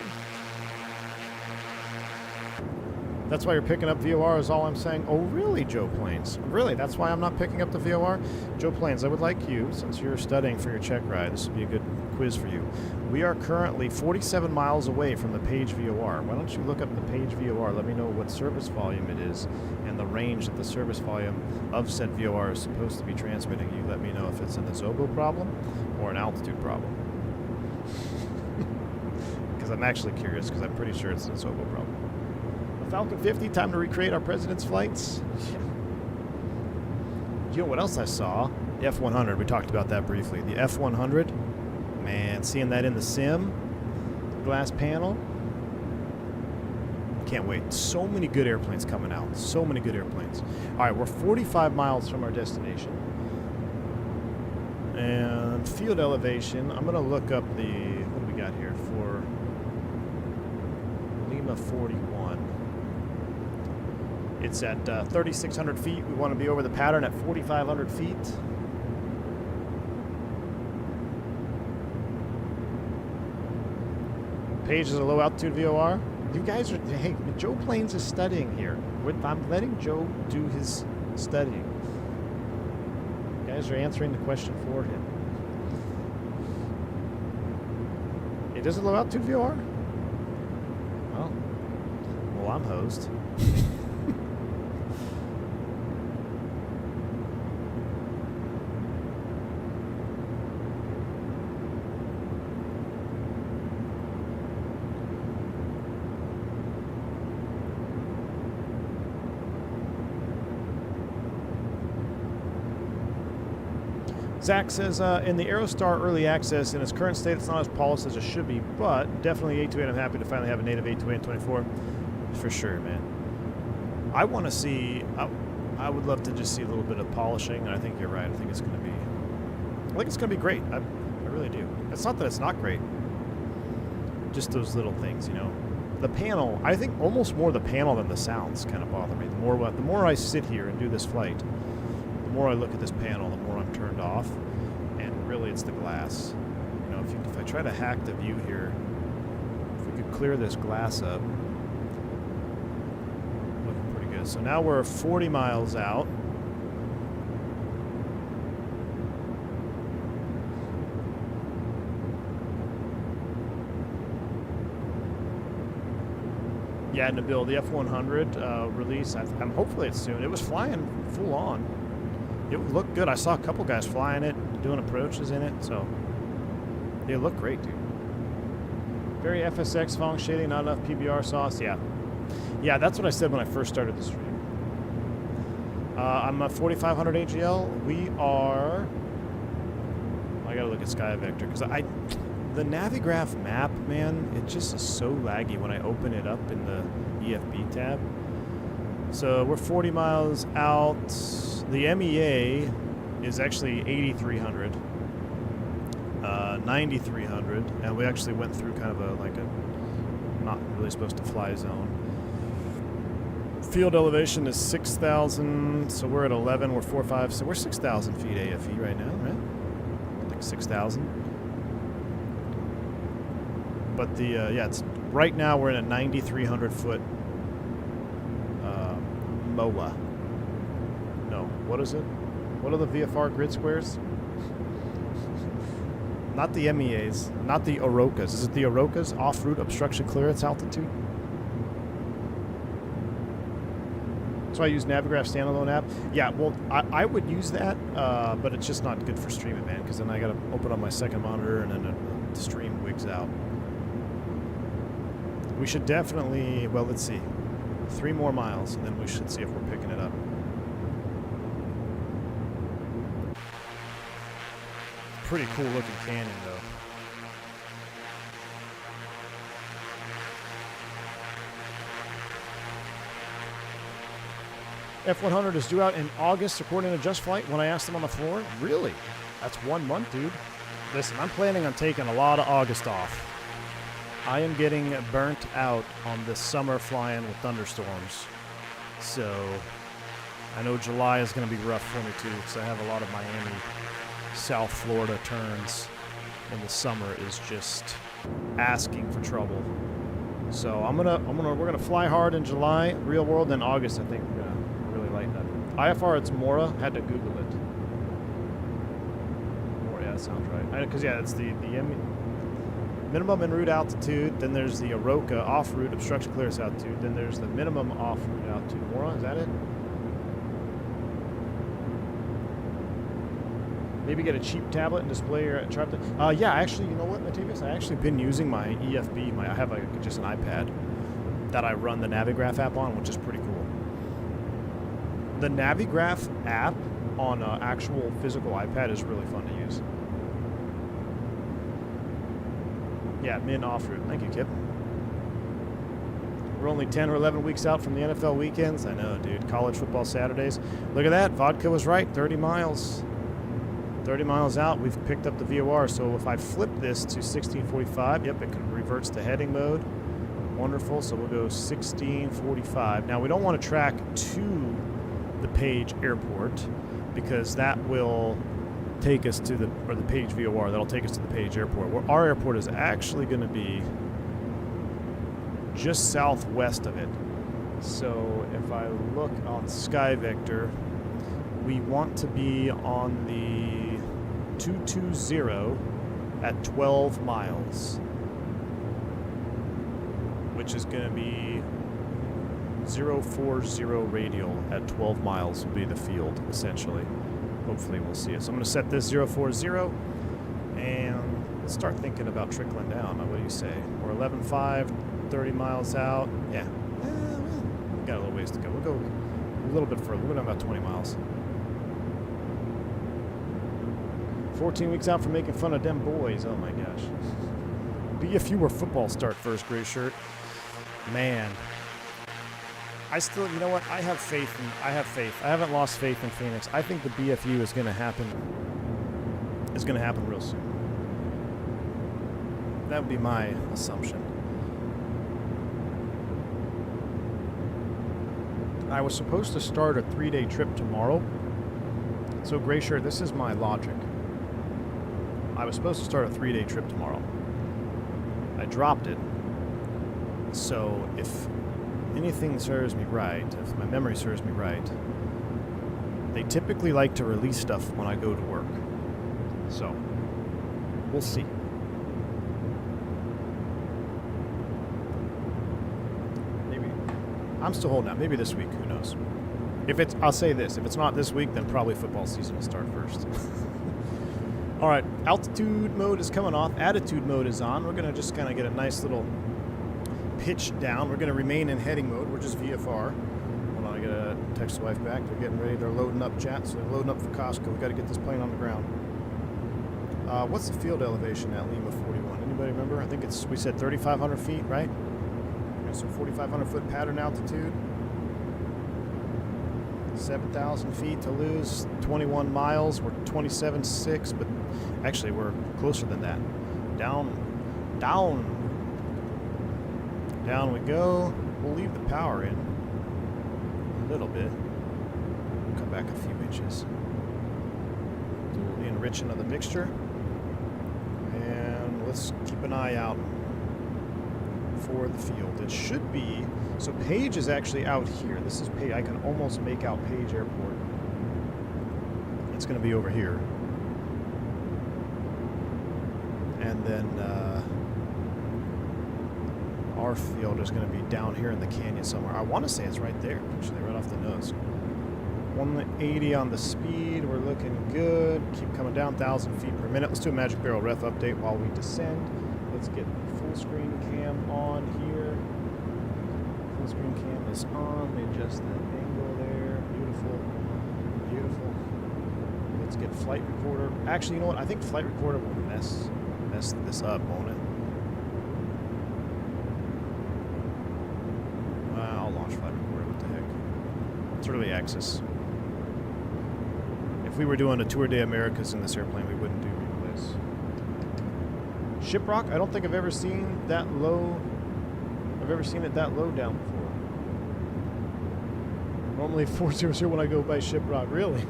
That's why you're picking up VOR is all I'm saying. Oh, really, Joe Plains? Really? That's why I'm not picking up the VOR? Joe Plains, I would like you, since you're studying for your check ride, this would be a good quiz for you. We are currently 47 miles away from the Page VOR. Why don't you look up the Page VOR? Let me know what service volume it is and the range that the service volume of said VOR is supposed to be transmitting. You let me know if it's an Azobo problem or an altitude problem. Because I'm actually curious, because I'm pretty sure it's an Azobo problem. Falcon 50, time to recreate our president's flights. You know what else I saw? The F100, we talked about that briefly. The F100, man, seeing that in the sim, glass panel. Can't wait. So many good airplanes coming out. So many good airplanes. All right, we're 45 miles from our destination. And field elevation, I'm going to look up the, what do we got here for Lima 41. It's at 3,600 feet. We want to be over the pattern at 4,500 feet. Page is a low altitude VOR. You guys are, hey, Joe Plains is studying here. I'm letting Joe do his studying. You guys are answering the question for him. It is a low altitude VOR? Well, I'm hosed. Zach says, in the Aerostar early access, in its current state, it's not as polished as it should be, but definitely A2A, and I'm happy to finally have a native A2A in 24. For sure, man. I want to see, I would love to just see a little bit of polishing, and I think you're right. I think it's going to be great. I really do. It's not that it's not great. Just those little things, you know. The panel, I think almost more the panel than the sounds kind of bother me. The more I sit here and do this flight, the more I look at this panel, the more I'm turned off, and really it's the glass. You know, if I try to hack the view here, if we could clear this glass up, looking pretty good. So now we're 40 miles out. Yeah, and to build the F100 release, I'm hopefully it's soon. It was flying full on. It looked good. I saw a couple guys flying it, doing approaches in it, so it looked great, dude. Very FSX Fong shading, not enough PBR sauce. Yeah, yeah, that's what I said when I first started the stream. I'm a 4500 AGL. We are. I gotta look at Sky Vector because the Navigraph map, man, it just is so laggy when I open it up in the EFB tab. So we're 40 miles out. The MEA is actually 8,300, 9,300, and we actually went through kind of a not really supposed to fly zone. Field elevation is 6,000, so we're at 11. We're 4.5, so we're 6,000 feet AFE right now, right? Like 6,000. But the yeah, it's right now we're in a 9,300 foot MOA. No, what is it? What are the VFR grid squares? Not the MEAs, not the Orokas. Is it the Orokas? Off-route obstruction clearance altitude? So I use Navigraph standalone app. Yeah, well, I would use that, but it's just not good for streaming, man, because then I got to open up my second monitor and then the stream wigs out. We should definitely, well, let's see. 3 more miles, and then we should see if we're picking it up. Pretty cool looking canyon, though. F100 is due out in August, according to Just Flight, when I asked them on the floor. Really? That's 1 month, dude. Listen, I'm planning on taking a lot of August off. I am getting burnt out on this summer flying with thunderstorms. So I know July is going to be rough for me too, because I have a lot of Miami, South Florida turns, and the summer is just asking for trouble. So we're gonna fly hard in July, real world, then August I think we're gonna really lighten up. IFR, it's Mora. Had to Google it. Mora, yeah, that sounds right. Because yeah, it's the minimum en route altitude, then there's the Oroka off-route obstruction clearance altitude, then there's the minimum off-route altitude. Mora, is that it? Maybe get a cheap tablet and display your chart. Yeah, actually, you know what, Matavius? I actually been using my EFB. I have just an iPad that I run the Navigraph app on, which is pretty cool. The Navigraph app on an actual physical iPad is really fun to use. Yeah, min off-route. Thank you, Kip. We're only 10 or 11 weeks out from the NFL weekends. I know, dude. College football Saturdays. Look at that. Vodka was right. 30 miles. 30 miles out, we've picked up the VOR. So if I flip this to 1645, yep, it reverts to heading mode. Wonderful. So we'll go 1645. Now, we don't want to track to the Page Airport because that will take us to the Page VOR. That'll take us to the Page Airport. Where our airport is actually going to be just southwest of it. So if I look on Sky Vector, we want to be on the 220 at 12 miles, which is going to be 040 radial at 12 miles will be the field, essentially. Hopefully we'll see it. So I'm going to set this 040 and let's start thinking about trickling down. What do you say? We're 11.5, 30 miles out. Yeah, we got a little ways to go. We'll go a little bit further. We're going about 20 miles. 14 weeks out from making fun of them boys. Oh my gosh. BFU or football start first, gray shirt. Man. I still, you know what? I have faith. I haven't lost faith in Fenix. I think the BFU is going to happen. It's going to happen real soon. That would be my assumption. I was supposed to start a 3-day trip tomorrow. So, gray shirt, this is my logic. I was supposed to start a 3-day trip tomorrow. I dropped it. So if anything serves me right, if my memory serves me right, they typically like to release stuff when I go to work. So we'll see. Maybe I'm still holding out. Maybe this week, who knows? If it's, I'll say this, if it's not this week, then probably football season will start first. All right, altitude mode is coming off. Attitude mode is on. We're going to just kind of get a nice little pitch down. We're going to remain in heading mode. We're just VFR. Hold on, I got to text the wife back. They're getting ready. They're loading up, chat. So they're loading up for Costco. We've got to get this plane on the ground. What's the field elevation at Lima 41? Anybody remember? I think it's, we said 3,500 feet, right? So 4,500 foot pattern altitude. 7,000 feet to lose, 21 miles. We're 27.6, but actually we're closer than that. Down we go. We'll leave the power in a little bit. Come back a few inches. Do the enriching of the mixture. And let's keep an eye out for the field. It should be, so Page is actually out here. This is Page. I can almost make out Page Airport. It's going to be over here. And then our field is going to be down here in the canyon somewhere. I want to say it's right there, actually, right off the nose. 180 on the speed. We're looking good. Keep coming down 1,000 feet per minute. Let's do a Magic Barrel ref update while we descend. Let's get full screen cam on here. Full screen cam is on. We adjust that angle there. Beautiful. Beautiful. Let's get flight recorder. Actually, you know what? I think flight recorder will mess this up, won't it? I'll launch flight recorder. What the heck? It's early access. If we were doing a Tour de Americas in this airplane, we wouldn't do replays. Shiprock, I don't think I've ever seen that low. I've ever seen it that low down before. Normally 400 when I go by Shiprock. Really?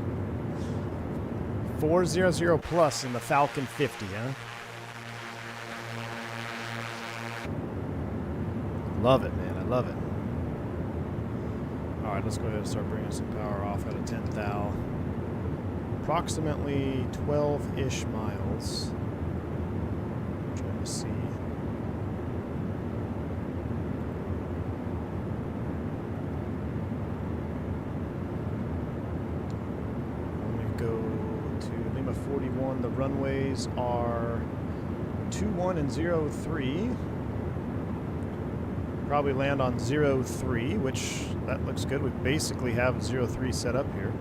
400 plus in the Falcon 50, huh? Love it, man. I love it. All right, let's go ahead and start bringing some power off at a 10 thou. Approximately 12-ish miles. Trying to see. Let me go to Lima 41. The runways are 21 and 03. Probably land on 03, which that looks good. We basically have 03 set up here.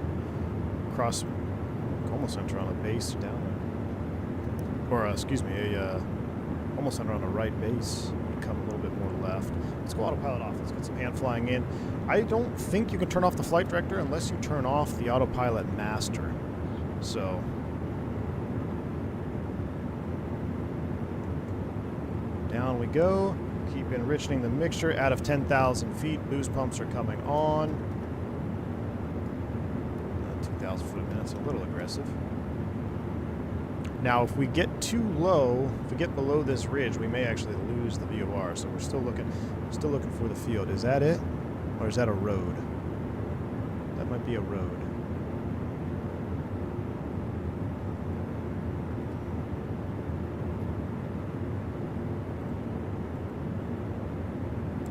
Cross, almost center on a base down there. Or, excuse me, almost center on a right base. Come a little bit more left. Let's go autopilot off. Let's get some hand flying in. I don't think you can turn off the flight director unless you turn off the autopilot master. So, down we go. Keep enriching the mixture. Out of 10,000 feet, boost pumps are coming on. 2,000 foot a minute, it's a little aggressive. Now, if we get too low, if we get below this ridge, we may actually lose the VOR. So we're still looking for the field. Is that it, or is that a road? That might be a road.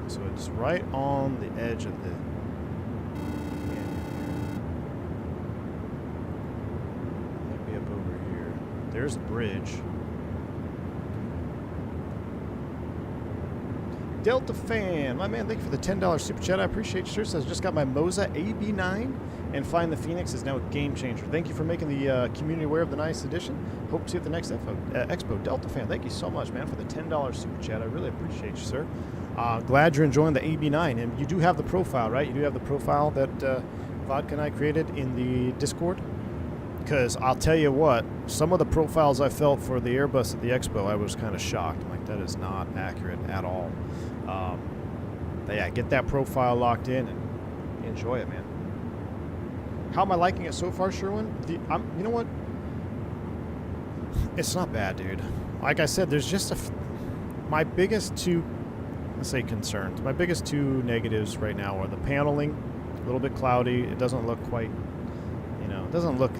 So it's right on the edge of the canyon here. Might be up over here. There's a bridge. Delta Fan, my man, thank you for the $10 super chat. I appreciate you, sir. Says, just got my Moza AB9 and flying the Fenix is now a game changer. Thank you for making the community aware of the nice edition. Hope to see you at the next expo. Delta Fan, thank you so much, man, for the $10 super chat. I really appreciate you, sir. Glad you're enjoying the AB9, and you do have the profile, right? You do have the profile that Vodka and I created in the Discord? Because I'll tell you what, some of the profiles I felt for the Airbus at the Expo, I was kind of shocked. I'm like, that is not accurate at all. But yeah, get that profile locked in and enjoy it, man. How am I liking it so far, Sherwin? You know what? It's not bad, dude. Like I said, there's just my biggest two, let's say, concerns. My biggest two negatives right now are the paneling, a little bit cloudy. It doesn't look quite, you know, it doesn't look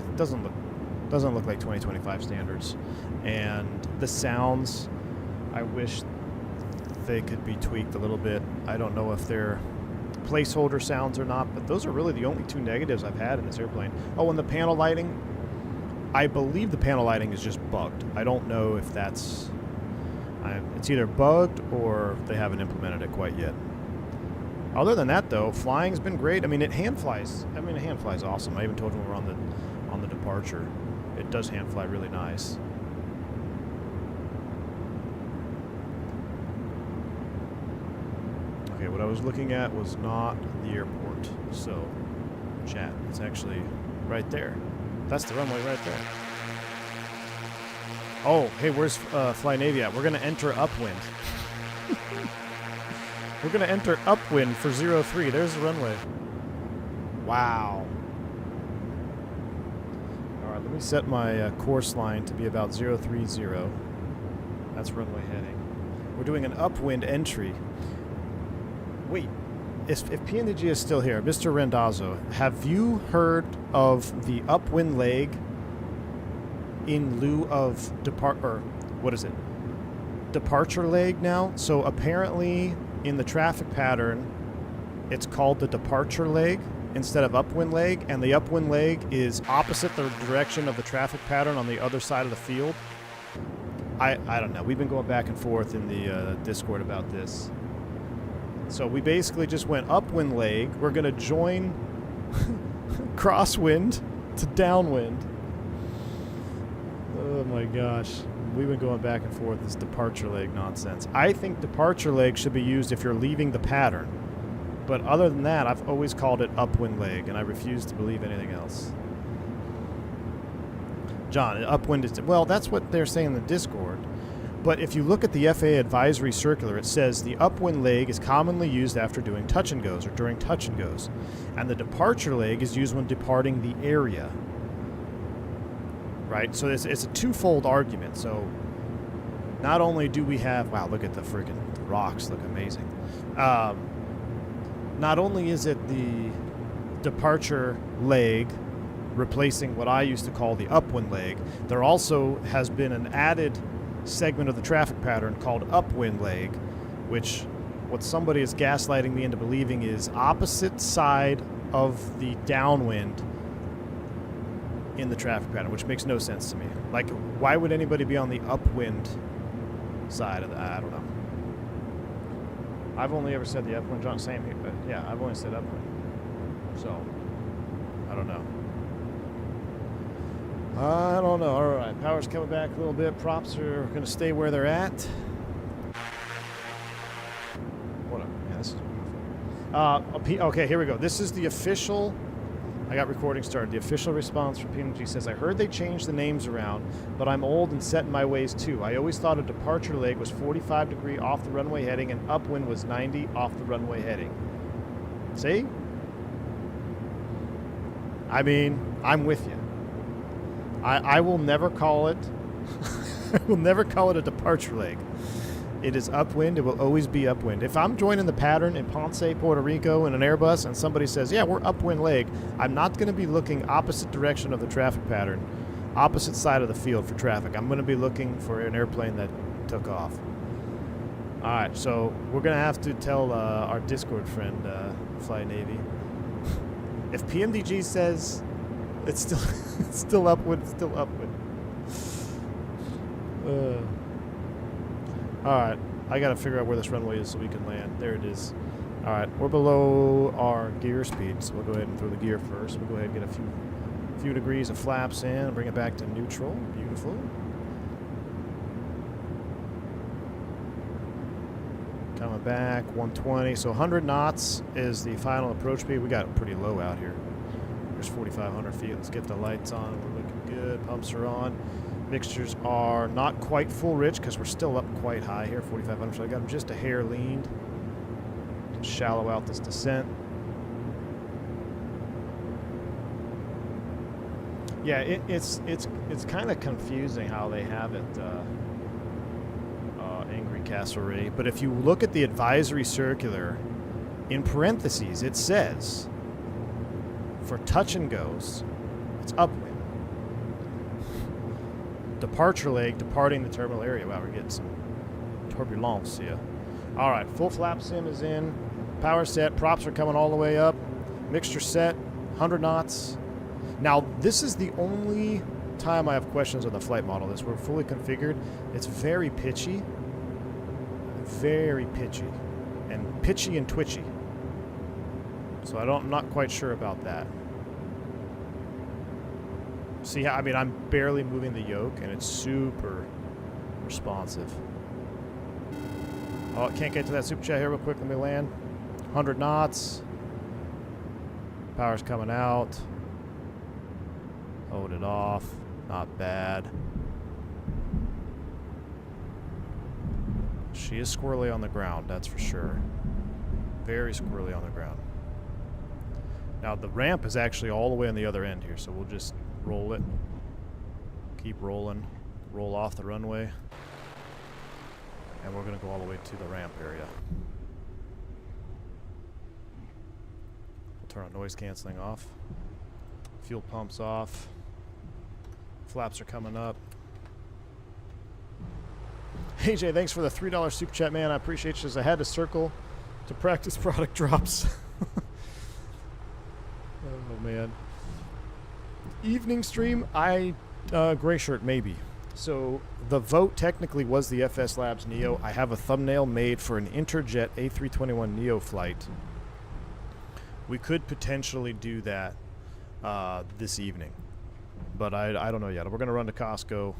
like 2025 standards, and the sounds, I wish they could be tweaked a little bit. I don't know if they're placeholder sounds or not, but those are really the only two negatives I've had in this airplane. Oh, and the panel lighting, I believe the panel lighting is just bugged. I don't know if that's, it's either bugged or they haven't implemented it quite yet. Other than that, though, flying's been great. I mean, it hand flies. I mean, a hand flies awesome. I even told you when we were on the departure. It does hand fly really nice. Okay, what I was looking at was not the airport. So, chat, it's actually right there. That's the runway right there. Oh, hey, where's Fly Navy at? We're going to enter upwind. We're going to enter upwind for 03. There's the runway. Wow. All right, let me set my course line to be about 030. That's runway heading. We're doing an upwind entry. Wait, if PNDG is still here, Mr. Rendazzo, have you heard of the upwind leg in lieu of departure leg now? So apparently in the traffic pattern, it's called the departure leg instead of upwind leg, and the upwind leg is opposite the direction of the traffic pattern on the other side of the field. I don't know. We've been going back and forth in the Discord about this. So we basically just went upwind leg. We're going to join crosswind to downwind. Oh my gosh. We've been going back and forth this departure leg nonsense. I think departure leg should be used if you're leaving the pattern. But other than that, I've always called it upwind leg, and I refuse to believe anything else. John, upwind is... Well, that's what they're saying in the Discord. But if you look at the FAA advisory circular, it says the upwind leg is commonly used after doing touch and goes or during touch and goes. And the departure leg is used when departing the area. Right? So it's a twofold argument. So not only do we have... Wow, look at the freaking rocks. Look amazing. Not only is it the departure leg replacing what I used to call the upwind leg, there also has been an added segment of the traffic pattern called upwind leg, which what somebody is gaslighting me into believing is opposite side of the downwind in the traffic pattern, which makes no sense to me. Like, why would anybody be on the upwind side of the... I don't know. I've only ever said the upwind, John, same here, but yeah, I've only said upwind. So, I don't know. I don't know. All right, power's coming back a little bit. Props are going to stay where they're at. Whatever. Yeah, this is beautiful. Okay, here we go. This is the official... I got recording started. The official response from PMG says, I heard they changed the names around, but I'm old and set in my ways too. I always thought a departure leg was 45 degree off the runway heading and upwind was 90 off the runway heading. See? I mean, I'm with you. I will never call it I will never call it a departure leg. It is upwind. It will always be upwind. If I'm joining the pattern in Ponce, Puerto Rico in an Airbus and somebody says, yeah, we're upwind leg, I'm not going to be looking opposite direction of the traffic pattern, opposite side of the field for traffic. I'm going to be looking for an airplane that took off. All right, so we're going to have to tell our Discord friend, Fly Navy, if PMDG says it's still it's still upwind, it's still upwind. All right, I got to figure out where this runway is so we can land. There it is. All right, we're below our gear speed, so we'll go ahead and throw the gear first. We'll go ahead and get a few degrees of flaps in and bring it back to neutral. Beautiful. Coming back, 120. So 100 knots is the final approach speed. We got it pretty low out here. There's 4,500 feet. Let's get the lights on. We're looking good. Pumps are on. Mixtures are not quite full rich because we're still up quite high here, 4,500. So I got them just a hair leaned. Shallow out this descent. Yeah, it's kind of confusing how they have it, Angry Castlery. But if you look at the advisory circular, in parentheses, it says for touch and goes, it's upwind. Departure leg, departing the terminal area. Wow, we're getting some turbulence here. All right, full flap sim is in. Power set. Props are coming all the way up. Mixture set. 100 knots. Now, this is the only time I have questions on the flight model. This we're fully configured. It's very pitchy. Very pitchy. And pitchy and twitchy. So I'm not quite sure about that. See how, I mean, I'm barely moving the yoke and it's super responsive. Oh, can't get to that super chat here real quick. Let me land. 100 knots. Power's coming out. Hold it off. Not bad. She is squirrely on the ground, that's for sure. Very squirrely on the ground. Now the ramp is actually all the way on the other end here, so we'll just roll it. Keep rolling. Roll off the runway. And we're going to go all the way to the ramp area. We'll turn our noise canceling off. Fuel pumps off. Flaps are coming up. AJ, thanks for the $3 super chat, man. I appreciate you. As I had to circle to practice product drops. Oh, man. Evening stream, gray shirt, maybe. So the vote technically was the FS Labs Neo. I have a thumbnail made for an Interjet A321 Neo flight. We could potentially do that this evening, but I don't know yet. We're going to run to Costco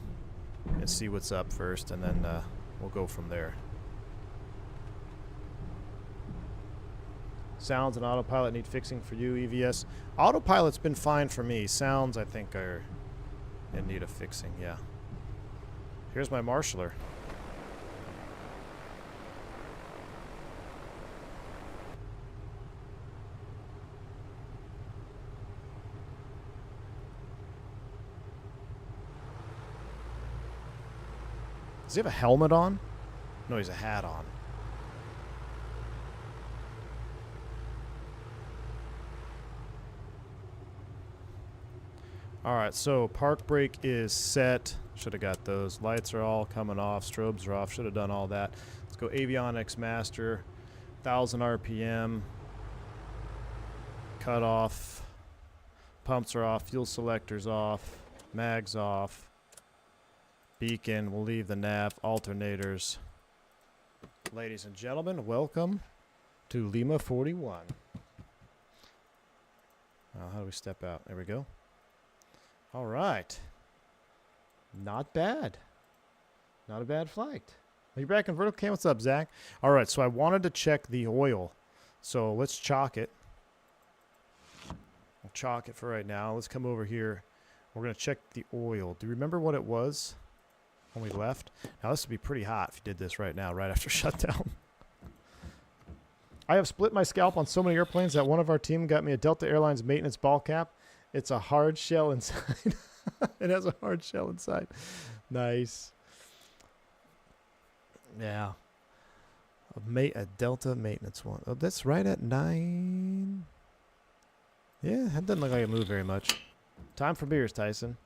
and see what's up first, and then we'll go from there. Sounds and autopilot need fixing for you, EVS. Autopilot's been fine for me. Sounds, I think, are in need of fixing, yeah. Here's my marshaller. Does he have a helmet on? No, he's a hat on. Alright, so park brake is set. Should have got those. Lights are all coming off. Strobes are off. Should have done all that. Let's go avionics master. 1000 RPM. Cut off. Pumps are off. Fuel selectors off. Mags off. Beacon. We'll leave the nav. Alternators. Ladies and gentlemen, welcome to Lima 41. How do we step out? There we go. All right. Not bad. Not a bad flight. You're back in vertical cam. What's up, Zach? All right, so I wanted to check the oil. So let's chalk it. I'll chalk it for right now. Let's come over here. We're going to check the oil. Do you remember what it was when we left? Now, this would be pretty hot if you did this right now, right after shutdown. I have split my scalp on so many airplanes that one of our team got me a Delta Airlines maintenance ball cap. It's a hard shell inside. It has a hard shell inside. Nice. Yeah. A Delta maintenance one. Oh, that's right at 9. Yeah, that doesn't look like it moved very much. Time for beers, Tyson.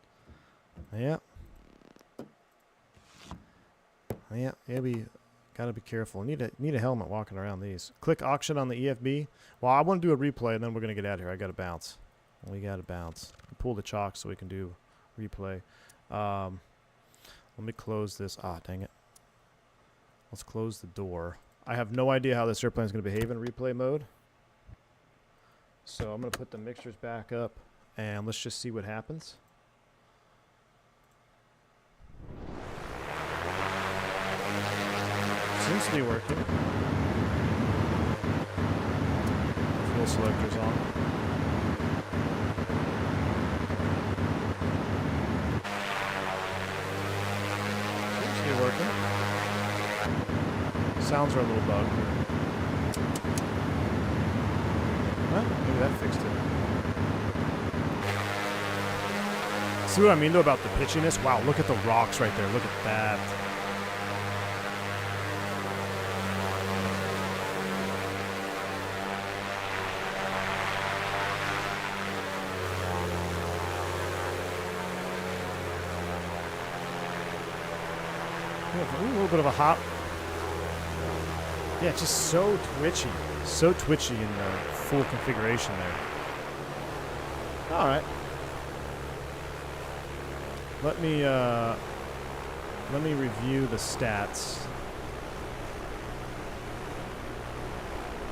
Yeah. Yeah, gotta be careful. Need a helmet walking around these. Click auction on the EFB. Well, I want to do a replay, and then we're gonna get out of here. I gotta bounce. We gotta bounce. Pull the chalk so we can do replay. Let me close this. Ah, dang it. Let's close the door. I have no idea how this airplane is going to behave in replay mode. So I'm going to put the mixtures back up and let's just see what happens. Seems to be working. Fuel selector's on. Working. Sounds are a little bugged. Well, maybe that fixed it. See what I mean though about the pitchiness? Wow, look at the rocks right there. Look at that. A little bit of a hop. Yeah, it's just so twitchy. So twitchy in the full configuration there. All right. Let me review the stats.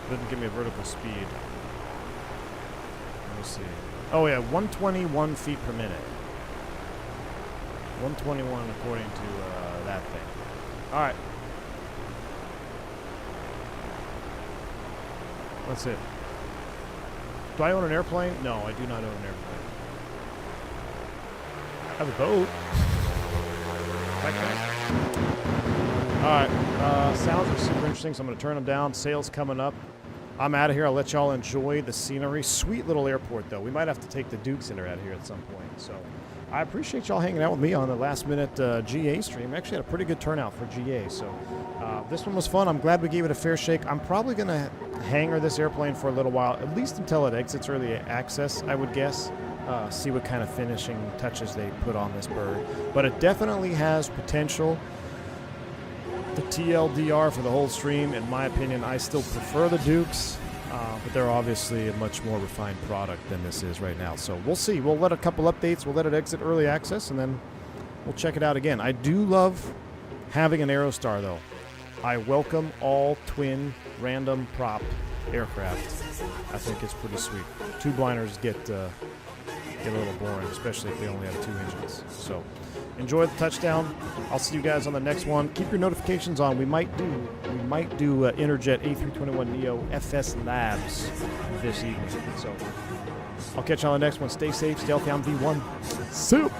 Didn't give me a vertical speed. Let me see. Oh yeah, 121 feet per minute. 121 according to that thing. All right. That's it. Do I own an airplane? No, I do not own an airplane. I have a boat. Alright, sounds are super interesting, so I'm going to turn them down. Sails coming up. I'm out of here. I'll let y'all enjoy the scenery. Sweet little airport, though. We might have to take the Dukes in out here at some point. So I appreciate y'all hanging out with me on the last-minute GA stream. We actually had a pretty good turnout for GA, so this one was fun. I'm glad we gave it a fair shake. I'm probably going to hangar this airplane for a little while, at least until it exits early access, I would guess. See what kind of finishing touches they put on this bird. But it definitely has potential. The TLDR for the whole stream, in my opinion, I still prefer the Dukes, but they're obviously a much more refined product than this is right now. So we'll see. We'll let a couple updates. We'll let it exit early access, and then we'll check it out again. I do love having an Aerostar, though. I welcome all twin random prop aircraft. I think it's pretty sweet. Two blinders get a little boring, especially if they only have 2 engines. So enjoy the touchdown. I'll see you guys on the next one. Keep your notifications on. We might do Interjet A321neo FS Labs this evening. So I'll catch you on the next one. Stay safe, stay healthy. I'm V1. See you.